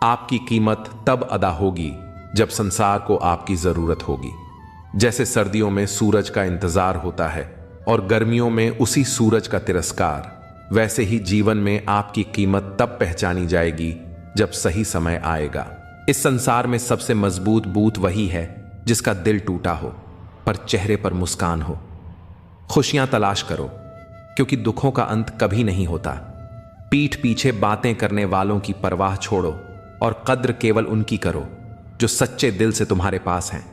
आपकी कीमत तब अदा होगी जब संसार को आपकी जरूरत होगी। जैसे सर्दियों में सूरज का इंतजार होता है और गर्मियों में उसी सूरज का तिरस्कार, वैसे ही जीवन में आपकी कीमत तब पहचानी जाएगी जब सही समय आएगा। इस संसार में सबसे मजबूत बूत वही है जिसका दिल टूटा हो पर चेहरे पर मुस्कान हो। खुशियां तलाश करो क्योंकि दुखों का अंत कभी नहीं होता। पीठ पीछे बातें करने वालों की परवाह छोड़ो और कद्र केवल उनकी करो जो सच्चे दिल से तुम्हारे पास हैं।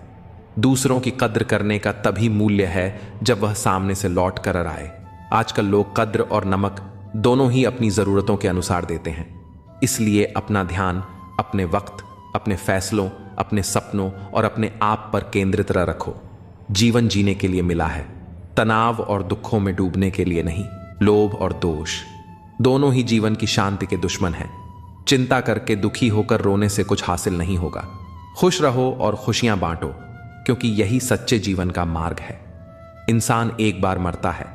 दूसरों की कद्र करने का तभी मूल्य है जब वह सामने से लौट कर आए। आजकल लोग कद्र और नमक दोनों ही अपनी जरूरतों के अनुसार देते हैं। इसलिए अपना ध्यान अपने वक्त, अपने फैसलों, अपने सपनों और अपने आप पर केंद्रित रखो। जीवन जीने के लिए मिला है, तनाव और दुखों में डूबने के लिए नहीं। लोभ और दोष दोनों ही जीवन की शांति के दुश्मन हैं। चिंता करके दुखी होकर रोने से कुछ हासिल नहीं होगा। खुश रहो और खुशियां बांटो क्योंकि यही सच्चे जीवन का मार्ग है। इंसान एक बार मरता है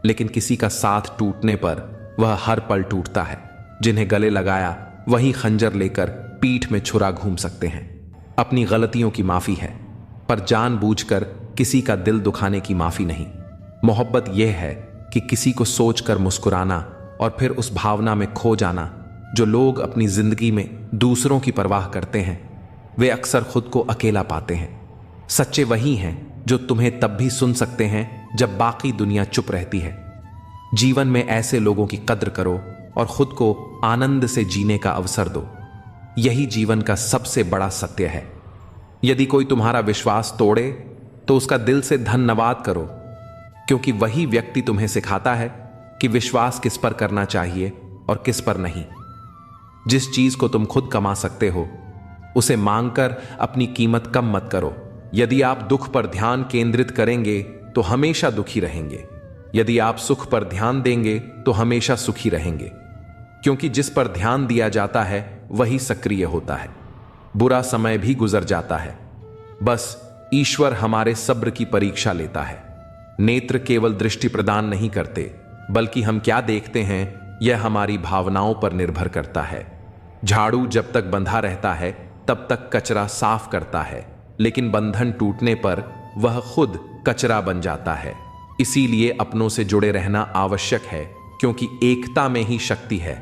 लेकिन किसी का साथ टूटने पर वह हर पल टूटता है। जिन्हें गले लगाया वही खंजर लेकर पीठ में छुरा घूम सकते हैं। अपनी गलतियों की माफी है पर जानबूझकर किसी का दिल दुखाने की माफी नहीं। मोहब्बत यह है कि किसी को सोचकर मुस्कुराना और फिर उस भावना में खो जाना। जो लोग अपनी जिंदगी में दूसरों की परवाह करते हैं वे अक्सर खुद को अकेला पाते हैं। सच्चे वही हैं जो तुम्हें तब भी सुन सकते हैं जब बाकी दुनिया चुप रहती है। जीवन में ऐसे लोगों की कद्र करो और खुद को आनंद से जीने का अवसर दो। यही जीवन का सबसे बड़ा सत्य है। यदि कोई तुम्हारा विश्वास तोड़े तो उसका दिल से धन्यवाद करो क्योंकि वही व्यक्ति तुम्हें सिखाता है कि विश्वास किस पर करना चाहिए और किस पर नहीं। जिस चीज को तुम खुद कमा सकते हो उसे मांगकर अपनी कीमत कम मत करो। यदि आप दुख पर ध्यान केंद्रित करेंगे तो हमेशा दुखी रहेंगे। यदि आप सुख पर ध्यान देंगे तो हमेशा सुखी रहेंगे क्योंकि जिस पर ध्यान दिया जाता है वही सक्रिय होता है। बुरा समय भी गुजर जाता है, बस ईश्वर हमारे सब्र की परीक्षा लेता है। नेत्र केवल दृष्टि प्रदान नहीं करते बल्कि हम क्या देखते हैं यह हमारी भावनाओं पर निर्भर करता है। झाड़ू जब तक बंधा रहता है तब तक कचरा साफ करता है, लेकिन बंधन टूटने पर वह खुद कचरा बन जाता है। इसीलिए अपनों से जुड़े रहना आवश्यक है क्योंकि एकता में ही शक्ति है।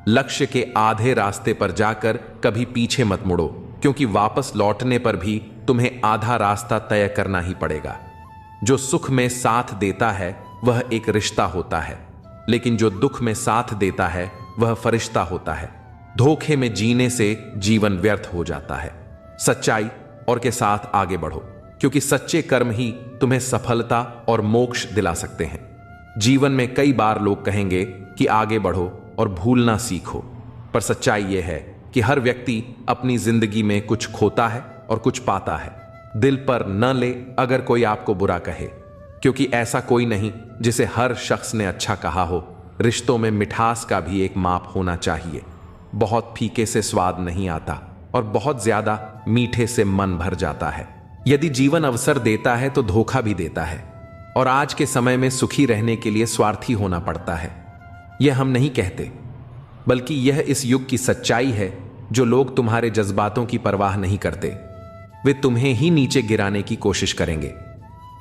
लक्ष्य के आधे रास्ते पर जाकर कभी पीछे मत मुड़ो। क्योंकि वापस लौटने पर भी तुम्हें आधा रास्ता तय करना ही पड़ेगा। जो सुख में साथ देता है वह एक रिश्ता होता है, लेकिन जो दुख में साथ देता है वह फरिश्ता होता है। धोखे में जीने से जीवन व्यर्थ हो जाता है। सच्चाई और के साथ आगे बढ़ो, क्योंकि सच्चे कर्म ही तुम्हें सफलता और मोक्ष दिला सकते हैं। जीवन में कई बार लोग कहेंगे कि आगे बढ़ो और भूलना सीखो, पर सच्चाई यह है कि हर व्यक्ति अपनी जिंदगी में कुछ खोता है और कुछ पाता है। दिल पर न ले अगर कोई आपको बुरा कहे, क्योंकि ऐसा कोई नहीं जिसे हर शख्स ने अच्छा कहा हो। रिश्तों में मिठास का भी एक माप होना चाहिए। बहुत फीके से स्वाद नहीं आता और बहुत ज्यादा मीठे से मन भर जाता है। यदि जीवन अवसर देता है तो धोखा भी देता है, और आज के समय में सुखी रहने के लिए स्वार्थी होना पड़ता है। यह हम नहीं कहते, बल्कि यह इस युग की सच्चाई है। जो लोग तुम्हारे जज्बातों की परवाह नहीं करते, वे तुम्हें ही नीचे गिराने की कोशिश करेंगे।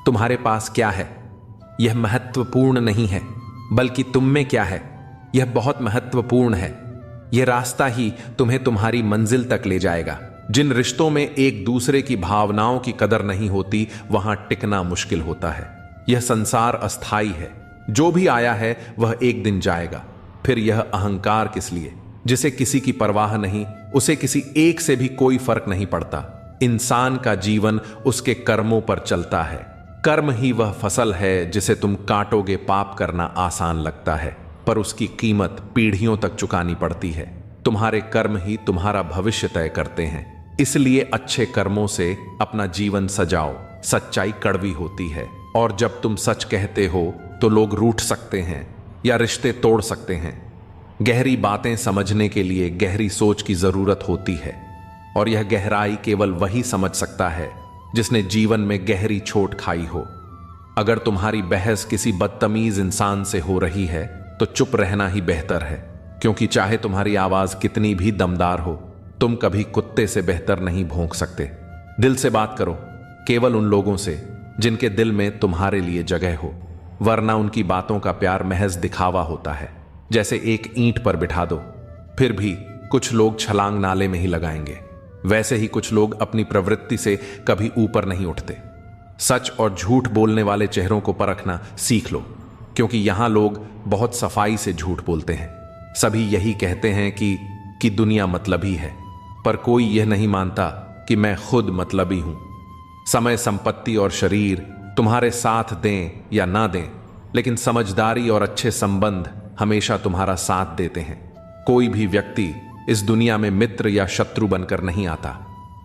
तुम्हारे पास क्या है यह महत्वपूर्ण नहीं है, बल्कि तुम में क्या है यह बहुत महत्वपूर्ण है। यह रास्ता ही तुम्हें तुम्हारी मंजिल तक ले जाएगा। जिन रिश्तों में एक दूसरे की भावनाओं की कदर नहीं होती, वहां टिकना मुश्किल होता है। यह संसार अस्थाई है। जो भी आया है वह एक दिन जाएगा। फिर यह अहंकार किस लिए? जिसे किसी की परवाह नहीं, उसे किसी एक से भी कोई फर्क नहीं पड़ता। इंसान का जीवन उसके कर्मों पर चलता है। कर्म ही वह फसल है जिसे तुम काटोगे। पाप करना आसान लगता है, पर उसकी कीमत पीढ़ियों तक चुकानी पड़ती है। तुम्हारे कर्म ही तुम्हारा भविष्य तय करते हैं। इसलिए अच्छे कर्मों से अपना जीवन सजाओ। सच्चाई कड़वी होती है, और जब तुम सच कहते हो तो लोग रूठ सकते हैं या रिश्ते तोड़ सकते हैं। गहरी बातें समझने के लिए गहरी सोच की जरूरत होती है, और यह गहराई केवल वही समझ सकता है जिसने जीवन में गहरी चोट खाई हो। अगर तुम्हारी बहस किसी बदतमीज इंसान से हो रही है तो चुप रहना ही बेहतर है, क्योंकि चाहे तुम्हारी आवाज कितनी भी दमदार हो, तुम कभी कुत्ते से बेहतर नहीं भौंक सकते। दिल से बात करो, केवल उन लोगों से जिनके दिल में तुम्हारे लिए जगह हो, वरना उनकी बातों का प्यार महज दिखावा होता है। जैसे एक ईंट पर बिठा दो, फिर भी कुछ लोग छलांग नाले में ही लगाएंगे, वैसे ही कुछ लोग अपनी प्रवृत्ति से कभी ऊपर नहीं उठते। सच और झूठ बोलने वाले चेहरों को परखना सीख लो, क्योंकि यहां लोग बहुत सफाई से झूठ बोलते हैं। सभी यही कहते हैं कि दुनिया मतलबी है, पर कोई यह नहीं मानता कि मैं खुद मतलबी हूं। समय, संपत्ति और शरीर तुम्हारे साथ दें या ना दें, लेकिन समझदारी और अच्छे संबंध हमेशा तुम्हारा साथ देते हैं। कोई भी व्यक्ति इस दुनिया में मित्र या शत्रु बनकर नहीं आता।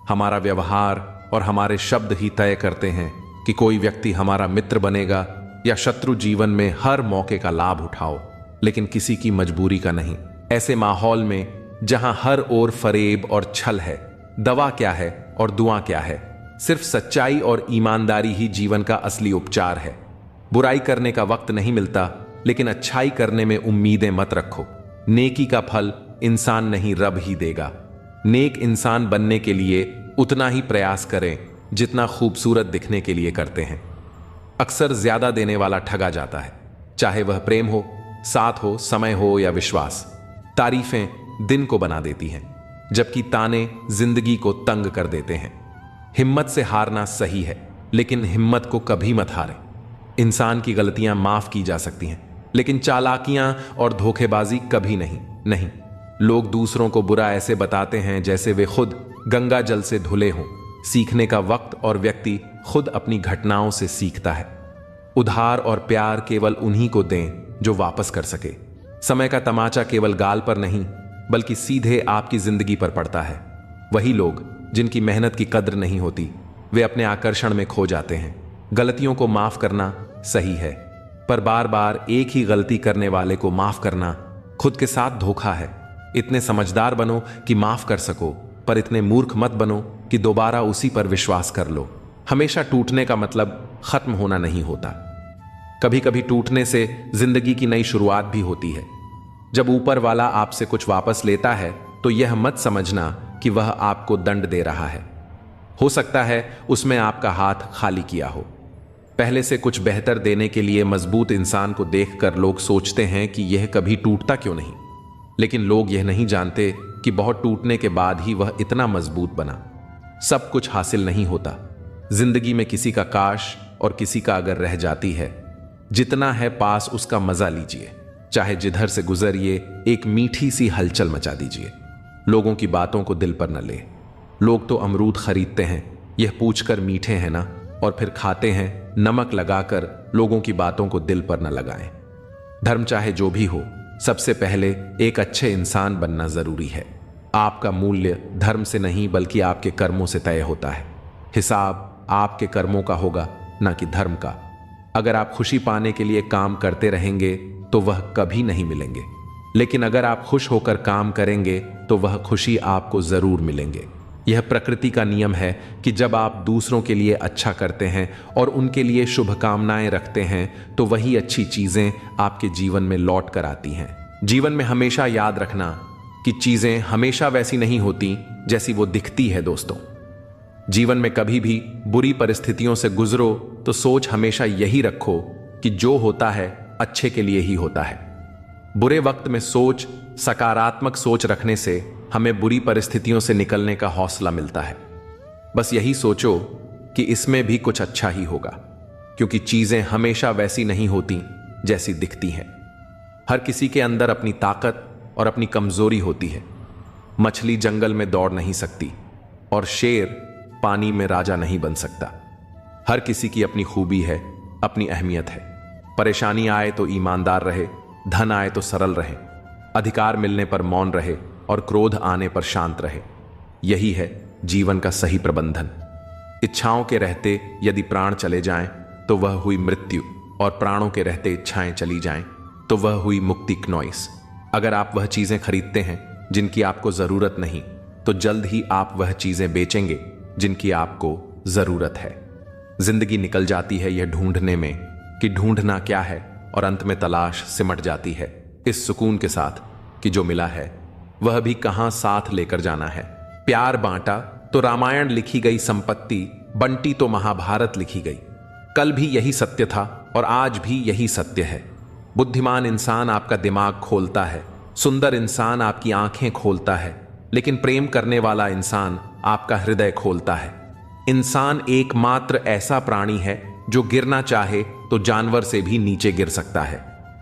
हमारा व्यवहार और हमारे शब्द ही तय करते हैं कि कोई व्यक्ति हमारा मित्र बनेगा या शत्रु। जीवन में हर मौके का लाभ उठाओ, लेकिन किसी की मजबूरी का नहीं। ऐसे माहौल में जहां हर ओर फरेब और छल है, दवा क्या है और दुआ क्या है? सिर्फ सच्चाई और ईमानदारी ही जीवन का असली उपचार है। बुराई करने का वक्त नहीं मिलता, लेकिन अच्छाई करने में उम्मीदें मत रखो। नेकी का फल इंसान नहीं, रब ही देगा। नेक इंसान बनने के लिए उतना ही प्रयास करें जितना खूबसूरत दिखने के लिए करते हैं। अक्सर ज्यादा देने वाला ठगा जाता है, चाहे वह प्रेम हो, साथ हो, समय हो या विश्वास। तारीफें दिन को बना देती हैं, जबकि ताने जिंदगी को तंग कर देते हैं। हिम्मत से हारना सही है, लेकिन हिम्मत को कभी मत हारें। इंसान की गलतियां माफ की जा सकती हैं, लेकिन चालाकियां और धोखेबाजी कभी नहीं। लोग दूसरों को बुरा ऐसे बताते हैं जैसे वे खुद गंगा जल से धुले हों। सीखने का वक्त और व्यक्ति खुद अपनी घटनाओं से सीखता है। उधार और प्यार केवल उन्हीं को दें जो वापस कर सके। समय का तमाचा केवल गाल पर नहीं, बल्कि सीधे आपकी जिंदगी पर पड़ता है। वही लोग जिनकी मेहनत की कद्र नहीं होती, वे अपने आकर्षण में खो जाते हैं। गलतियों को माफ करना सही है, पर बार बार एक ही गलती करने वाले को माफ करना खुद के साथ धोखा है। इतने समझदार बनो कि माफ कर सको, पर इतने मूर्ख मत बनो कि दोबारा उसी पर विश्वास कर लो। हमेशा टूटने का मतलब खत्म होना नहीं होता। कभी कभी टूटने से जिंदगी की नई शुरुआत भी होती है। जब ऊपर वाला आपसे कुछ वापस लेता है तो यह मत समझना कि वह आपको दंड दे रहा है। हो सकता है उसमें आपका हाथ खाली किया हो। पहले से कुछ बेहतर देने के लिए मजबूत इंसान को देखकर लोग सोचते हैं कि यह कभी टूटता क्यों नहीं, लेकिन लोग यह नहीं जानते कि बहुत टूटने के बाद ही वह इतना मजबूत बना। सब कुछ हासिल नहीं होता। जिंदगी में किसी का काश और किसी का अगर रह जाती है, जितना है पास उसका मजा लीजिए। चाहे जिधर से गुजरिए एक मीठी सी हलचल मचा दीजिए। लोगों की बातों को दिल पर न ले। लोग तो अमरूद खरीदते हैं यह पूछकर मीठे हैं ना, और फिर खाते हैं नमक लगाकर। लोगों की बातों को दिल पर न लगाएं। धर्म चाहे जो भी हो, सबसे पहले एक अच्छे इंसान बनना जरूरी है। आपका मूल्य धर्म से नहीं बल्कि आपके कर्मों से तय होता है। हिसाब आपके कर्मों का होगा, ना कि धर्म का। अगर आप खुशी पाने के लिए काम करते रहेंगे तो वह कभी नहीं मिलेंगे, लेकिन अगर आप खुश होकर काम करेंगे तो वह खुशी आपको जरूर मिलेंगे। यह प्रकृति का नियम है कि जब आप दूसरों के लिए अच्छा करते हैं और उनके लिए शुभकामनाएं रखते हैं तो वही अच्छी चीजें आपके जीवन में लौट कर आती हैं। जीवन में हमेशा याद रखना कि चीजें हमेशा वैसी नहीं होती जैसी वो दिखती है। दोस्तों, जीवन में कभी भी बुरी परिस्थितियों से गुजरो तो सोच हमेशा यही रखो कि जो होता है अच्छे के लिए ही होता है। बुरे वक्त में सकारात्मक सोच रखने से हमें बुरी परिस्थितियों से निकलने का हौसला मिलता है। बस यही सोचो कि इसमें भी कुछ अच्छा ही होगा, क्योंकि चीजें हमेशा वैसी नहीं होती जैसी दिखती हैं। हर किसी के अंदर अपनी ताकत और अपनी कमजोरी होती है। मछली जंगल में दौड़ नहीं सकती और शेर पानी में राजा नहीं बन सकता। हर किसी की अपनी खूबी है, अपनी अहमियत है। परेशानी आए तो ईमानदार रहे, धन आए तो सरल रहे, अधिकार मिलने पर मौन रहे और क्रोध आने पर शांत रहे। यही है जीवन का सही प्रबंधन। इच्छाओं के रहते यदि प्राण चले जाएं तो वह हुई मृत्यु, और प्राणों के रहते इच्छाएं चली जाएं तो वह हुई मुक्ति क्नोइस। अगर आप वह चीजें खरीदते हैं जिनकी आपको जरूरत नहीं, तो जल्द ही आप वह चीजें बेचेंगे जिनकी आपको जरूरत है। जिंदगी निकल जाती है यह ढूंढने में कि ढूंढना क्या है, और अंत में तलाश सिमट जाती है इस सुकून के साथ कि जो मिला है वह भी कहां साथ लेकर जाना है। प्यार बांटा तो रामायण लिखी गई, संपत्ति बंटी तो महाभारत लिखी गई। कल भी यही सत्य था और आज भी यही सत्य है। बुद्धिमान इंसान आपका दिमाग खोलता है, सुंदर इंसान आपकी आंखें खोलता है, लेकिन प्रेम करने वाला इंसान आपका हृदय खोलता है। इंसान एकमात्र ऐसा प्राणी है जो गिरना चाहे तो जानवर से भी नीचे गिर सकता है,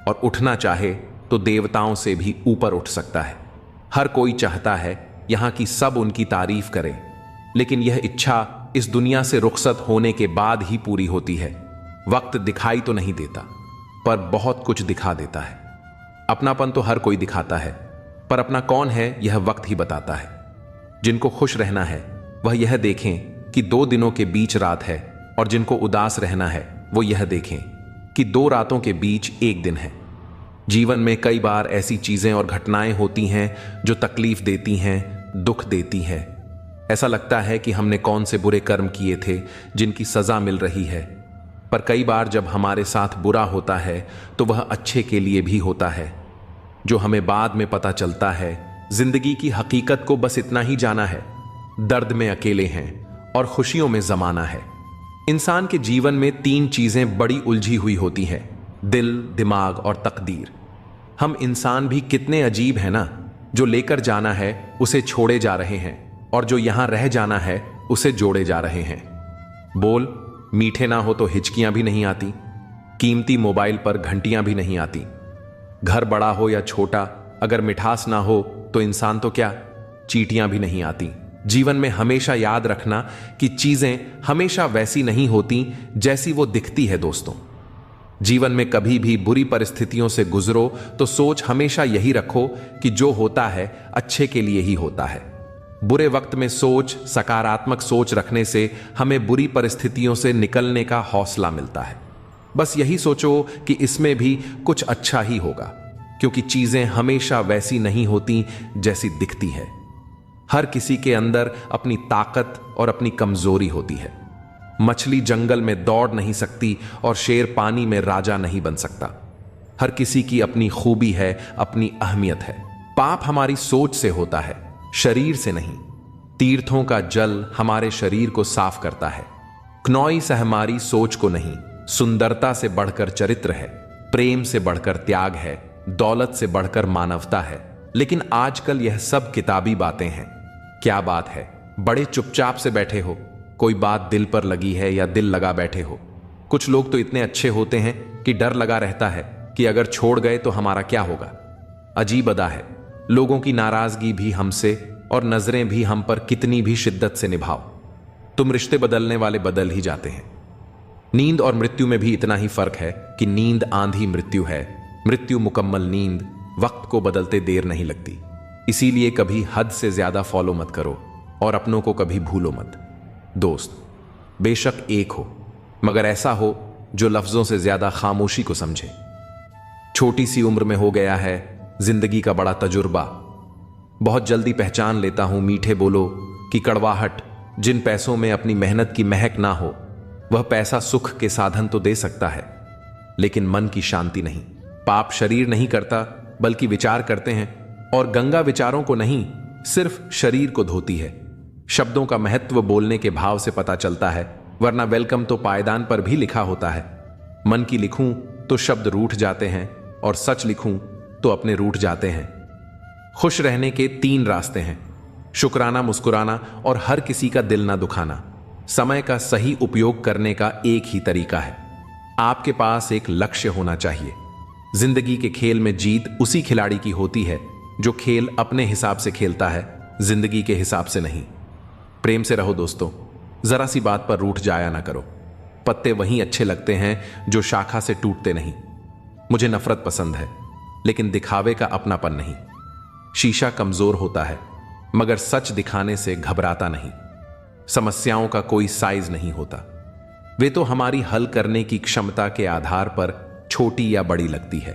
और उठना चाहे तो देवताओं से भी ऊपर उठ सकता है। हर कोई चाहता है यहां की सब उनकी तारीफ करें, लेकिन यह इच्छा इस दुनिया से रुखसत होने के बाद ही पूरी होती है। वक्त दिखाई तो नहीं देता, पर बहुत कुछ दिखा देता है। अपनापन तो हर कोई दिखाता है, पर अपना कौन है यह वक्त ही बताता है। जिनको खुश रहना है वह यह देखें कि 2 दिनों के बीच रात है, और जिनको उदास रहना है वो यह देखें कि 2 रातों के बीच एक दिन है। जीवन में कई बार ऐसी चीजें और घटनाएं होती हैं जो तकलीफ देती हैं, दुख देती हैं। ऐसा लगता है कि हमने कौन से बुरे कर्म किए थे जिनकी सजा मिल रही है। पर कई बार जब हमारे साथ बुरा होता है तो वह अच्छे के लिए भी होता है, जो हमें बाद में पता चलता है। जिंदगी की हकीकत को बस इतना ही जाना है, दर्द में अकेले हैं और खुशियों में जमाना है। इंसान के जीवन में 3 चीजें बड़ी उलझी हुई होती हैं, दिल, दिमाग और तकदीर। हम इंसान भी कितने अजीब हैं ना, जो लेकर जाना है उसे छोड़े जा रहे हैं, और जो यहां रह जाना है उसे जोड़े जा रहे हैं। बोल मीठे ना हो तो हिचकियां भी नहीं आती, कीमती मोबाइल पर घंटियां भी नहीं आती। घर बड़ा हो या छोटा, अगर मिठास ना हो तो इंसान तो क्या, चींटियां भी नहीं आती। जीवन में हमेशा याद रखना कि चीजें हमेशा वैसी नहीं होती जैसी वो दिखती है। दोस्तों, जीवन में कभी भी बुरी परिस्थितियों से गुजरो तो सोच हमेशा यही रखो कि जो होता है अच्छे के लिए ही होता है। बुरे वक्त में सकारात्मक सोच रखने से हमें बुरी परिस्थितियों से निकलने का हौसला मिलता है। बस यही सोचो कि इसमें भी कुछ अच्छा ही होगा, क्योंकि चीजें हमेशा वैसी नहीं होती जैसी दिखती है। हर किसी के अंदर अपनी ताकत और अपनी कमजोरी होती है। मछली जंगल में दौड़ नहीं सकती और शेर पानी में राजा नहीं बन सकता। हर किसी की अपनी खूबी है, अपनी अहमियत है। पाप हमारी सोच से होता है, शरीर से नहीं। तीर्थों का जल हमारे शरीर को साफ करता है। क्नौइस हमारी सोच को नहीं। सुंदरता से बढ़कर चरित्र है, प्रेम से बढ़कर त्याग है, दौलत से बढ़कर मानवता है। लेकिन आजकल यह सब किताबी बातें हैं। क्या बात है, बड़े चुपचाप से बैठे हो, कोई बात दिल पर लगी है या दिल लगा बैठे हो। कुछ लोग तो इतने अच्छे होते हैं कि डर लगा रहता है कि अगर छोड़ गए तो हमारा क्या होगा। अजीब अदा है, लोगों की नाराजगी भी हमसे और नजरें भी हम पर कितनी भी शिद्दत से निभाओ, तुम रिश्ते बदलने वाले बदल ही जाते हैं। नींद और मृत्यु में भी इतना ही फर्क है कि नींद आंधी मृत्यु है, मृत्यु मुकम्मल नींद। वक्त को बदलते देर नहीं लगती, इसीलिए कभी हद से ज्यादा फॉलो मत करो और अपनों को कभी भूलो मत। दोस्त बेशक एक हो, मगर ऐसा हो जो लफ्जों से ज्यादा खामोशी को समझे। छोटी सी उम्र में हो गया है जिंदगी का बड़ा तजुर्बा, बहुत जल्दी पहचान लेता हूं मीठे बोलो की कड़वाहट। जिन पैसों में अपनी मेहनत की महक ना हो, वह पैसा सुख के साधन तो दे सकता है, लेकिन मन की शांति नहीं। पाप शरीर नहीं करता बल्कि विचार करते हैं, और गंगा विचारों को नहीं सिर्फ शरीर को धोती है। शब्दों का महत्व बोलने के भाव से पता चलता है, वरना वेलकम तो पायदान पर भी लिखा होता है। मन की लिखूं तो शब्द रूठ जाते हैं, और सच लिखूं तो अपने रूठ जाते हैं। खुश रहने के 3 रास्ते हैं, शुक्राना, मुस्कुराना और हर किसी का दिल ना दुखाना। समय का सही उपयोग करने का एक ही तरीका है, आपके पास एक लक्ष्य होना चाहिए। जिंदगी के खेल में जीत उसी खिलाड़ी की होती है जो खेल अपने हिसाब से खेलता है, जिंदगी के हिसाब से नहीं। प्रेम से रहो दोस्तों, जरा सी बात पर रूठ जाया ना करो। पत्ते वहीं अच्छे लगते हैं जो शाखा से टूटते नहीं। मुझे नफरत पसंद है, लेकिन दिखावे का अपनापन नहीं। शीशा कमजोर होता है, मगर सच दिखाने से घबराता नहीं। समस्याओं का कोई साइज नहीं होता, वे तो हमारी हल करने की क्षमता के आधार पर छोटी या बड़ी लगती है।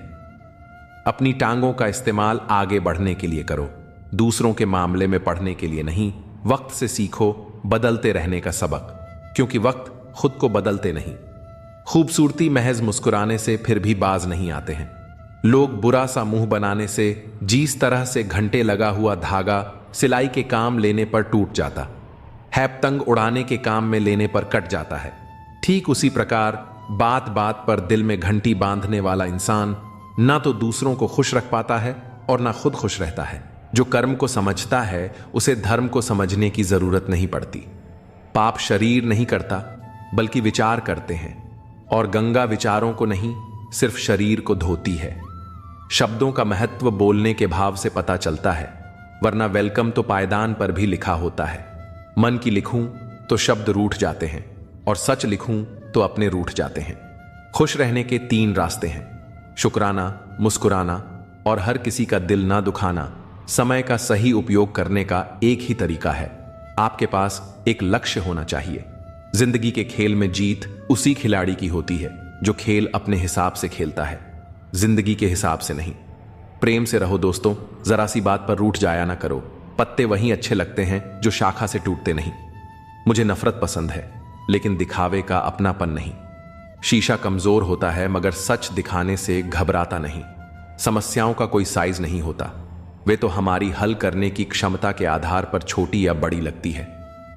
अपनी टांगों का इस्तेमाल आगे बढ़ने के लिए करो, दूसरों के मामले में पढ़ने के लिए नहीं। वक्त से सीखो बदलते रहने का सबक, क्योंकि वक्त खुद को बदलते नहीं। खूबसूरती महज मुस्कुराने से फिर भी बाज नहीं आते हैं। लोग बुरा सा मुंह बनाने से, जिस तरह से घंटे लगा हुआ धागा सिलाई के काम लेने पर टूट जाता है, पतंग उड़ाने के काम में लेने पर कट जाता है, ठीक उसी प्रकार बात बात पर दिल में घंटी बांधने वाला इंसान ना तो दूसरों को खुश रख पाता है और ना खुद खुश रहता है। जो कर्म को समझता है उसे धर्म को समझने की जरूरत नहीं पड़ती। पाप शरीर नहीं करता बल्कि विचार करते हैं, और गंगा विचारों को नहीं सिर्फ शरीर को धोती है। शब्दों का महत्व बोलने के भाव से पता चलता है, वरना वेलकम तो पायदान पर भी लिखा होता है। मन की लिखूं तो शब्द रूठ जाते हैं, और सच लिखूं तो अपने रूठ जाते हैं। खुश रहने के 3 रास्ते हैं, शुक्राना, मुस्कुराना और हर किसी का दिल ना दुखाना। समय का सही उपयोग करने का एक ही तरीका है, आपके पास एक लक्ष्य होना चाहिए। जिंदगी के खेल में जीत उसी खिलाड़ी की होती है जो खेल अपने हिसाब से खेलता है, जिंदगी के हिसाब से नहीं। प्रेम से रहो दोस्तों, जरा सी बात पर रूठ जाया ना करो। पत्ते वहीं अच्छे लगते हैं जो शाखा से टूटते नहीं। मुझे नफरत पसंद है, लेकिन दिखावे का अपनापन नहीं। शीशा कमजोर होता है, मगर सच दिखाने से घबराता नहीं। समस्याओं का कोई साइज नहीं होता, वे तो हमारी हल करने की क्षमता के आधार पर छोटी या बड़ी लगती है।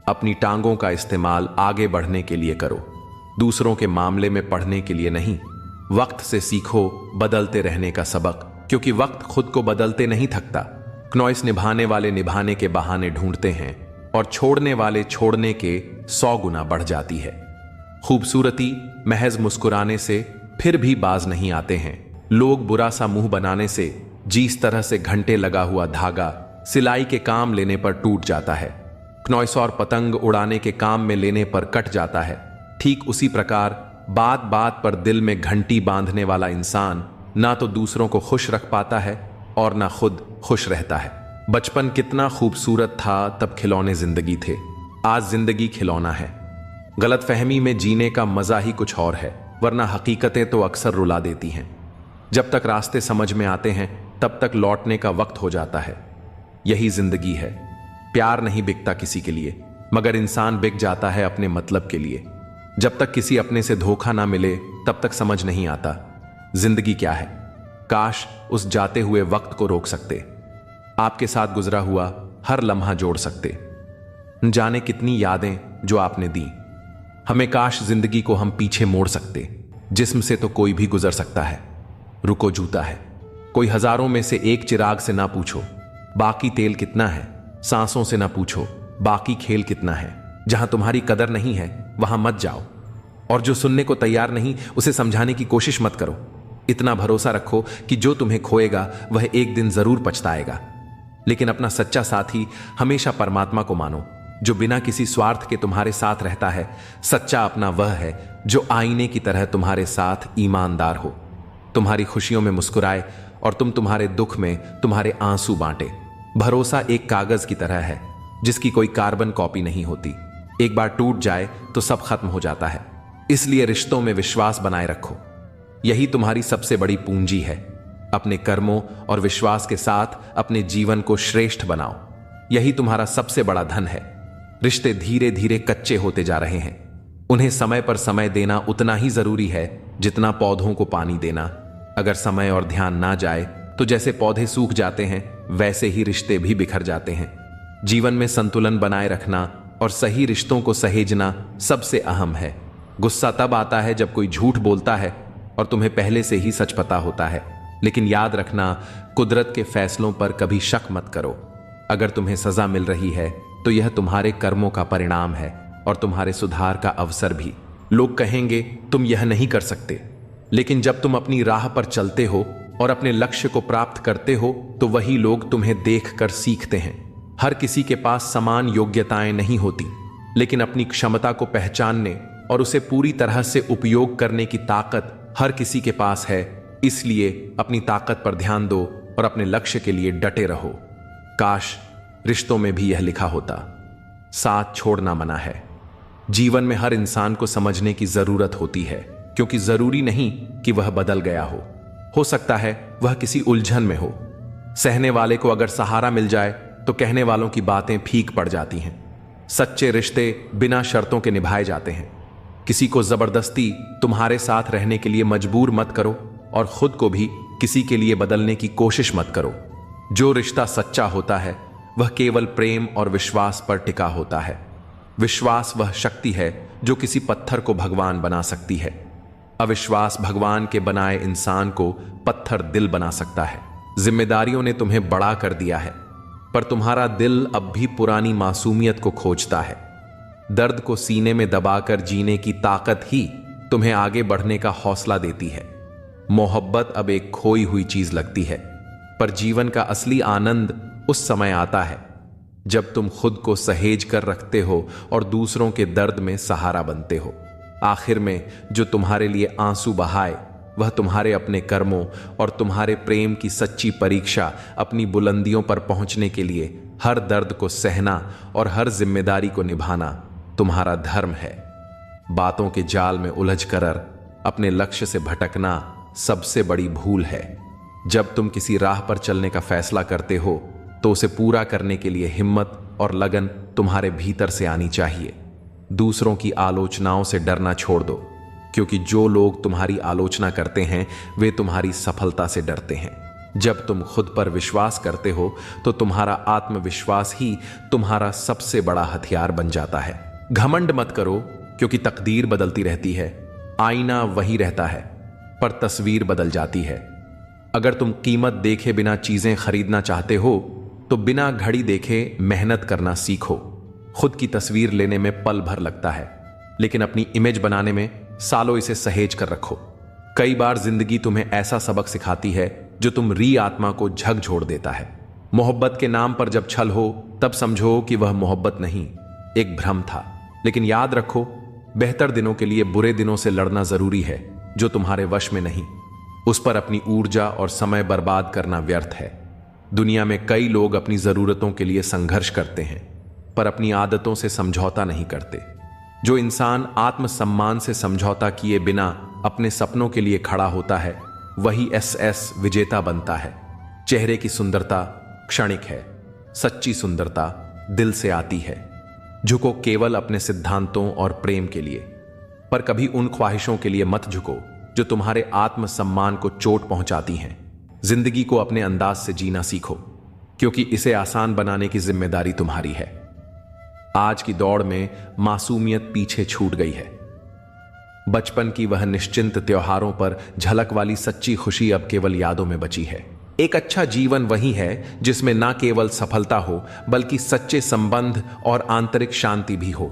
अपनी टांगों का इस्तेमाल आगे बढ़ने के लिए करो, दूसरों के मामले में पढ़ने के लिए नहीं। वक्त से सीखो बदलते रहने का सबक, क्योंकि वक्त खुद को बदलते नहीं थकता। क्नॉइस निभाने वाले निभाने के बहाने ढूंढते हैं, और छोड़ने वाले छोड़ने के 100 गुना बढ़ जाती है। खूबसूरती महज मुस्कुराने से फिर भी बाज नहीं आते हैं। लोग बुरा सा मुंह बनाने से, जिस तरह से घंटे लगा हुआ धागा सिलाई के काम लेने पर टूट जाता है, क्नॉइस और पतंग उड़ाने के काम में लेने पर कट जाता है, ठीक उसी प्रकार बात बात पर दिल में घंटी बांधने वाला इंसान ना तो दूसरों को खुश रख पाता है और ना खुद खुश रहता है। बचपन कितना खूबसूरत था, तब खिलौने जिंदगी थे, आज जिंदगी खिलौना है। गलतफहमी में जीने का मजा ही कुछ और है, वरना हकीकतें तो अक्सर रुला देती हैं। जब तक रास्ते समझ में आते हैं तब तक लौटने का वक्त हो जाता है। यही जिंदगी है। प्यार नहीं बिकता किसी के लिए, मगर इंसान बिक जाता है अपने मतलब के लिए। जब तक किसी अपने से धोखा ना मिले तब तक समझ नहीं आता जिंदगी क्या है। काश उस जाते हुए वक्त को रोक सकते, आपके साथ गुजरा हुआ हर लम्हा जोड़ सकते। जाने कितनी यादें जो आपने दी हमें, काश जिंदगी को हम पीछे मोड़ सकते। जिस्म से तो कोई भी गुजर सकता है, रुको जूता है, कोई हजारों में से एक चिराग से ना पूछो बाकी तेल कितना है, सांसों से ना पूछो बाकी खेल कितना है। जहां तुम्हारी कदर नहीं है वहां मत जाओ, और जो सुनने को तैयार नहीं उसे समझाने की कोशिश मत करो। इतना भरोसा रखो कि जो तुम्हें खोएगा वह एक दिन जरूर पछताएगा। लेकिन अपना सच्चा साथी हमेशा परमात्मा को मानो, जो बिना किसी स्वार्थ के तुम्हारे साथ रहता है। सच्चा अपना वह है जो आईने की तरह तुम्हारे साथ ईमानदार हो, तुम्हारी खुशियों में मुस्कुराए और तुम्हारे दुख में तुम्हारे आंसू बांटे। भरोसा एक कागज की तरह है जिसकी कोई कार्बन कॉपी नहीं होती। एक बार टूट जाए तो सब खत्म हो जाता है। इसलिए रिश्तों में विश्वास बनाए रखो, यही तुम्हारी सबसे बड़ी पूंजी है। अपने कर्मों और विश्वास के साथ अपने जीवन को श्रेष्ठ बनाओ, यही तुम्हारा सबसे बड़ा धन है। रिश्ते धीरे धीरे कच्चे होते जा रहे हैं, उन्हें समय पर समय देना उतना ही जरूरी है जितना पौधों को पानी देना। अगर समय और ध्यान ना जाए तो जैसे पौधे सूख जाते हैं वैसे ही रिश्ते भी बिखर जाते हैं। जीवन में संतुलन बनाए रखना और सही रिश्तों को सहेजना सबसे अहम है। गुस्सा तब आता है जब कोई झूठ बोलता है और तुम्हें पहले से ही सच पता होता है। लेकिन याद रखना, कुदरत के फैसलों पर कभी शक मत करो। अगर तुम्हें सजा मिल रही है तो यह तुम्हारे कर्मों का परिणाम है और तुम्हारे सुधार का अवसर भी। लोग कहेंगे तुम यह नहीं कर सकते, लेकिन जब तुम अपनी राह पर चलते हो और अपने लक्ष्य को प्राप्त करते हो तो वही लोग तुम्हें देखकर सीखते हैं। हर किसी के पास समान योग्यताएं नहीं होती, लेकिन अपनी क्षमता को पहचानने और उसे पूरी तरह से उपयोग करने की ताकत हर किसी के पास है। इसलिए अपनी ताकत पर ध्यान दो और अपने लक्ष्य के लिए डटे रहो। काश रिश्तों में भी यह लिखा होता, साथ छोड़ना मना है। जीवन में हर इंसान को समझने की जरूरत होती है, क्योंकि जरूरी नहीं कि वह बदल गया हो सकता है वह किसी उलझन में हो। सहने वाले को अगर सहारा मिल जाए तो कहने वालों की बातें फीक पड़ जाती हैं। सच्चे रिश्ते बिना शर्तों के निभाए जाते हैं। किसी को जबरदस्ती तुम्हारे साथ रहने के लिए मजबूर मत करो और खुद को भी किसी के लिए बदलने की कोशिश मत करो। जो रिश्ता सच्चा होता है वह केवल प्रेम और विश्वास पर टिका होता है। विश्वास वह शक्ति है जो किसी पत्थर को भगवान बना सकती है। अविश्वास भगवान के बनाए इंसान को पत्थर दिल बना सकता है। जिम्मेदारियों ने तुम्हें बड़ा कर दिया है, पर तुम्हारा दिल अब भी पुरानी मासूमियत को खोजता है। दर्द को सीने में दबाकर जीने की ताकत ही तुम्हें आगे बढ़ने का हौसला देती है। मोहब्बत अब एक खोई हुई चीज लगती है, पर जीवन का असली आनंद उस समय आता है जब तुम खुद को सहेज कर रखते हो और दूसरों के दर्द में सहारा बनते हो। आखिर में जो तुम्हारे लिए आंसू बहाए वह तुम्हारे अपने कर्मों और तुम्हारे प्रेम की सच्ची परीक्षा। अपनी बुलंदियों पर पहुंचने के लिए हर दर्द को सहना और हर जिम्मेदारी को निभाना तुम्हारा धर्म है। बातों के जाल में उलझ कर अपने लक्ष्य से भटकना सबसे बड़ी भूल है। जब तुम किसी राह पर चलने का फैसला करते हो तो उसे पूरा करने के लिए हिम्मत और लगन तुम्हारे भीतर से आनी चाहिए। दूसरों की आलोचनाओं से डरना छोड़ दो, क्योंकि जो लोग तुम्हारी आलोचना करते हैं वे तुम्हारी सफलता से डरते हैं। जब तुम खुद पर विश्वास करते हो तो तुम्हारा आत्मविश्वास ही तुम्हारा सबसे बड़ा हथियार बन जाता है। घमंड मत करो, क्योंकि तकदीर बदलती रहती है। आईना वही रहता है, पर तस्वीर बदल जाती है। अगर तुम कीमत देखे बिना चीजें खरीदना चाहते हो तो बिना घड़ी देखे मेहनत करना सीखो। खुद की तस्वीर लेने में पल भर लगता है, लेकिन अपनी इमेज बनाने में सालों इसे सहेज कर रखो। कई बार जिंदगी तुम्हें ऐसा सबक सिखाती है जो तुम री आत्मा को झकझोर देता है। मोहब्बत के नाम पर जब छल हो तब समझो कि वह मोहब्बत नहीं, एक भ्रम था। लेकिन याद रखो, बेहतर दिनों के लिए बुरे दिनों से लड़ना जरूरी है जो तुम्हारे वश में नहीं। उस पर अपनी ऊर्जा और समय बर्बाद करना व्यर्थ है। दुनिया में कई लोग अपनी जरूरतों के लिए संघर्ष करते हैं, पर अपनी आदतों से समझौता नहीं करते। जो इंसान आत्मसम्मान से समझौता किए बिना अपने सपनों के लिए खड़ा होता है वही एसएस विजेता बनता है। चेहरे की सुंदरता क्षणिक है, सच्ची सुंदरता दिल से आती है। झुको केवल अपने सिद्धांतों और प्रेम के लिए, पर कभी उन ख्वाहिशों के लिए मत झुको जो तुम्हारे आत्मसम्मान को चोट पहुंचाती हैं। जिंदगी को अपने अंदाज से जीना सीखो, क्योंकि इसे आसान बनाने की जिम्मेदारी तुम्हारी है। आज की दौड़ में मासूमियत पीछे छूट गई है। बचपन की वह निश्चिंत त्योहारों पर झलक वाली सच्ची खुशी अब केवल यादों में बची है। एक अच्छा जीवन वही है जिसमें ना केवल सफलता हो बल्कि सच्चे संबंध और आंतरिक शांति भी हो।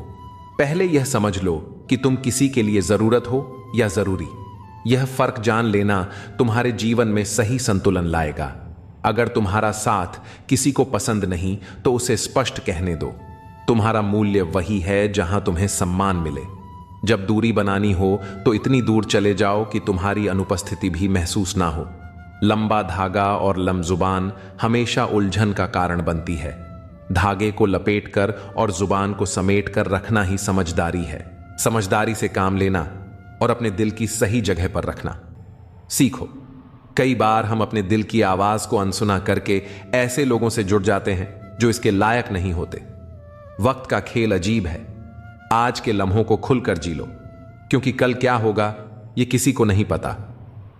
पहले यह समझ लो कि तुम किसी के लिए जरूरत हो या जरूरी। यह फर्क जान लेना तुम्हारे जीवन में सही संतुलन लाएगा। अगर तुम्हारा साथ किसी को पसंद नहीं तो उसे स्पष्ट कहने दो। तुम्हारा मूल्य वही है जहां तुम्हें सम्मान मिले। जब दूरी बनानी हो तो इतनी दूर चले जाओ कि तुम्हारी अनुपस्थिति भी महसूस ना हो। लंबा धागा और लमजुबान हमेशा उलझन का कारण बनती है। धागे को लपेटकर और जुबान को समेटकर रखना ही समझदारी है। समझदारी से काम लेना और अपने दिल की सही जगह पर रखना सीखो। कई बार हम अपने दिल की आवाज को अनसुना करके ऐसे लोगों से जुड़ जाते हैं जो इसके लायक नहीं होते। वक्त का खेल अजीब है। आज के लम्हों को खुलकर जी लो, क्योंकि कल क्या होगा यह किसी को नहीं पता।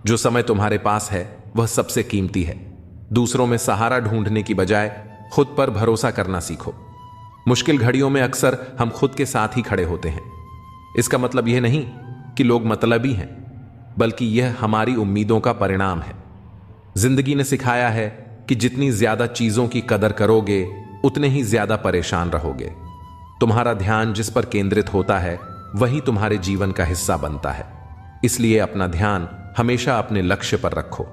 जो समय तुम्हारे पास है वह सबसे कीमती है। दूसरों में सहारा ढूंढने की बजाय खुद पर भरोसा करना सीखो। मुश्किल घड़ियों में अक्सर हम खुद के साथ ही खड़े होते हैं। इसका मतलब यह नहीं कि लोग मतलबी हैं, बल्कि यह हमारी उम्मीदों का परिणाम है। जिंदगी ने सिखाया है कि जितनी ज्यादा चीजों की कदर करोगे उतने ही ज्यादा परेशान रहोगे। तुम्हारा ध्यान जिस पर केंद्रित होता है वही तुम्हारे जीवन का हिस्सा बनता है। इसलिए अपना ध्यान हमेशा अपने लक्ष्य पर रखो।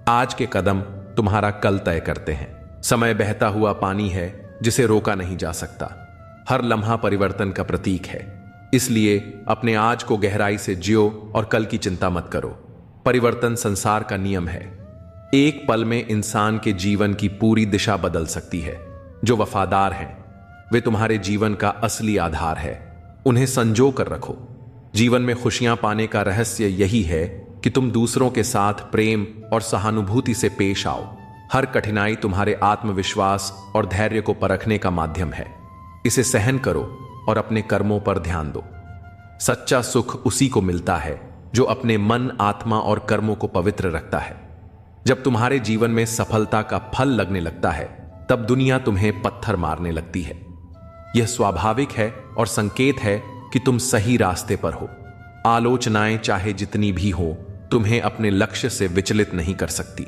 आज के कदम तुम्हारा कल तय करते हैं। समय बहता हुआ पानी है जिसे रोका नहीं जा सकता। हर लम्हा परिवर्तन का प्रतीक है। इसलिए अपने आज को गहराई से जियो और कल की चिंता मत करो। परिवर्तन संसार का नियम है। एक पल में इंसान के जीवन की पूरी दिशा बदल सकती है। जो वफादार हैं वे तुम्हारे जीवन का असली आधार है। उन्हें संजो कर रखो। जीवन में खुशियां पाने का रहस्य यही है कि तुम दूसरों के साथ प्रेम और सहानुभूति से पेश आओ। हर कठिनाई तुम्हारे आत्मविश्वास और धैर्य को परखने का माध्यम है। इसे सहन करो और अपने कर्मों पर ध्यान दो। सच्चा सुख उसी को मिलता है जो अपने मन, आत्मा और कर्मों को पवित्र रखता है। जब तुम्हारे जीवन में सफलता का फल लगने लगता है तब दुनिया तुम्हें पत्थर मारने लगती है। यह स्वाभाविक है और संकेत है कि तुम सही रास्ते पर हो। आलोचनाएं चाहे जितनी भी हो तुम्हें अपने लक्ष्य से विचलित नहीं कर सकती।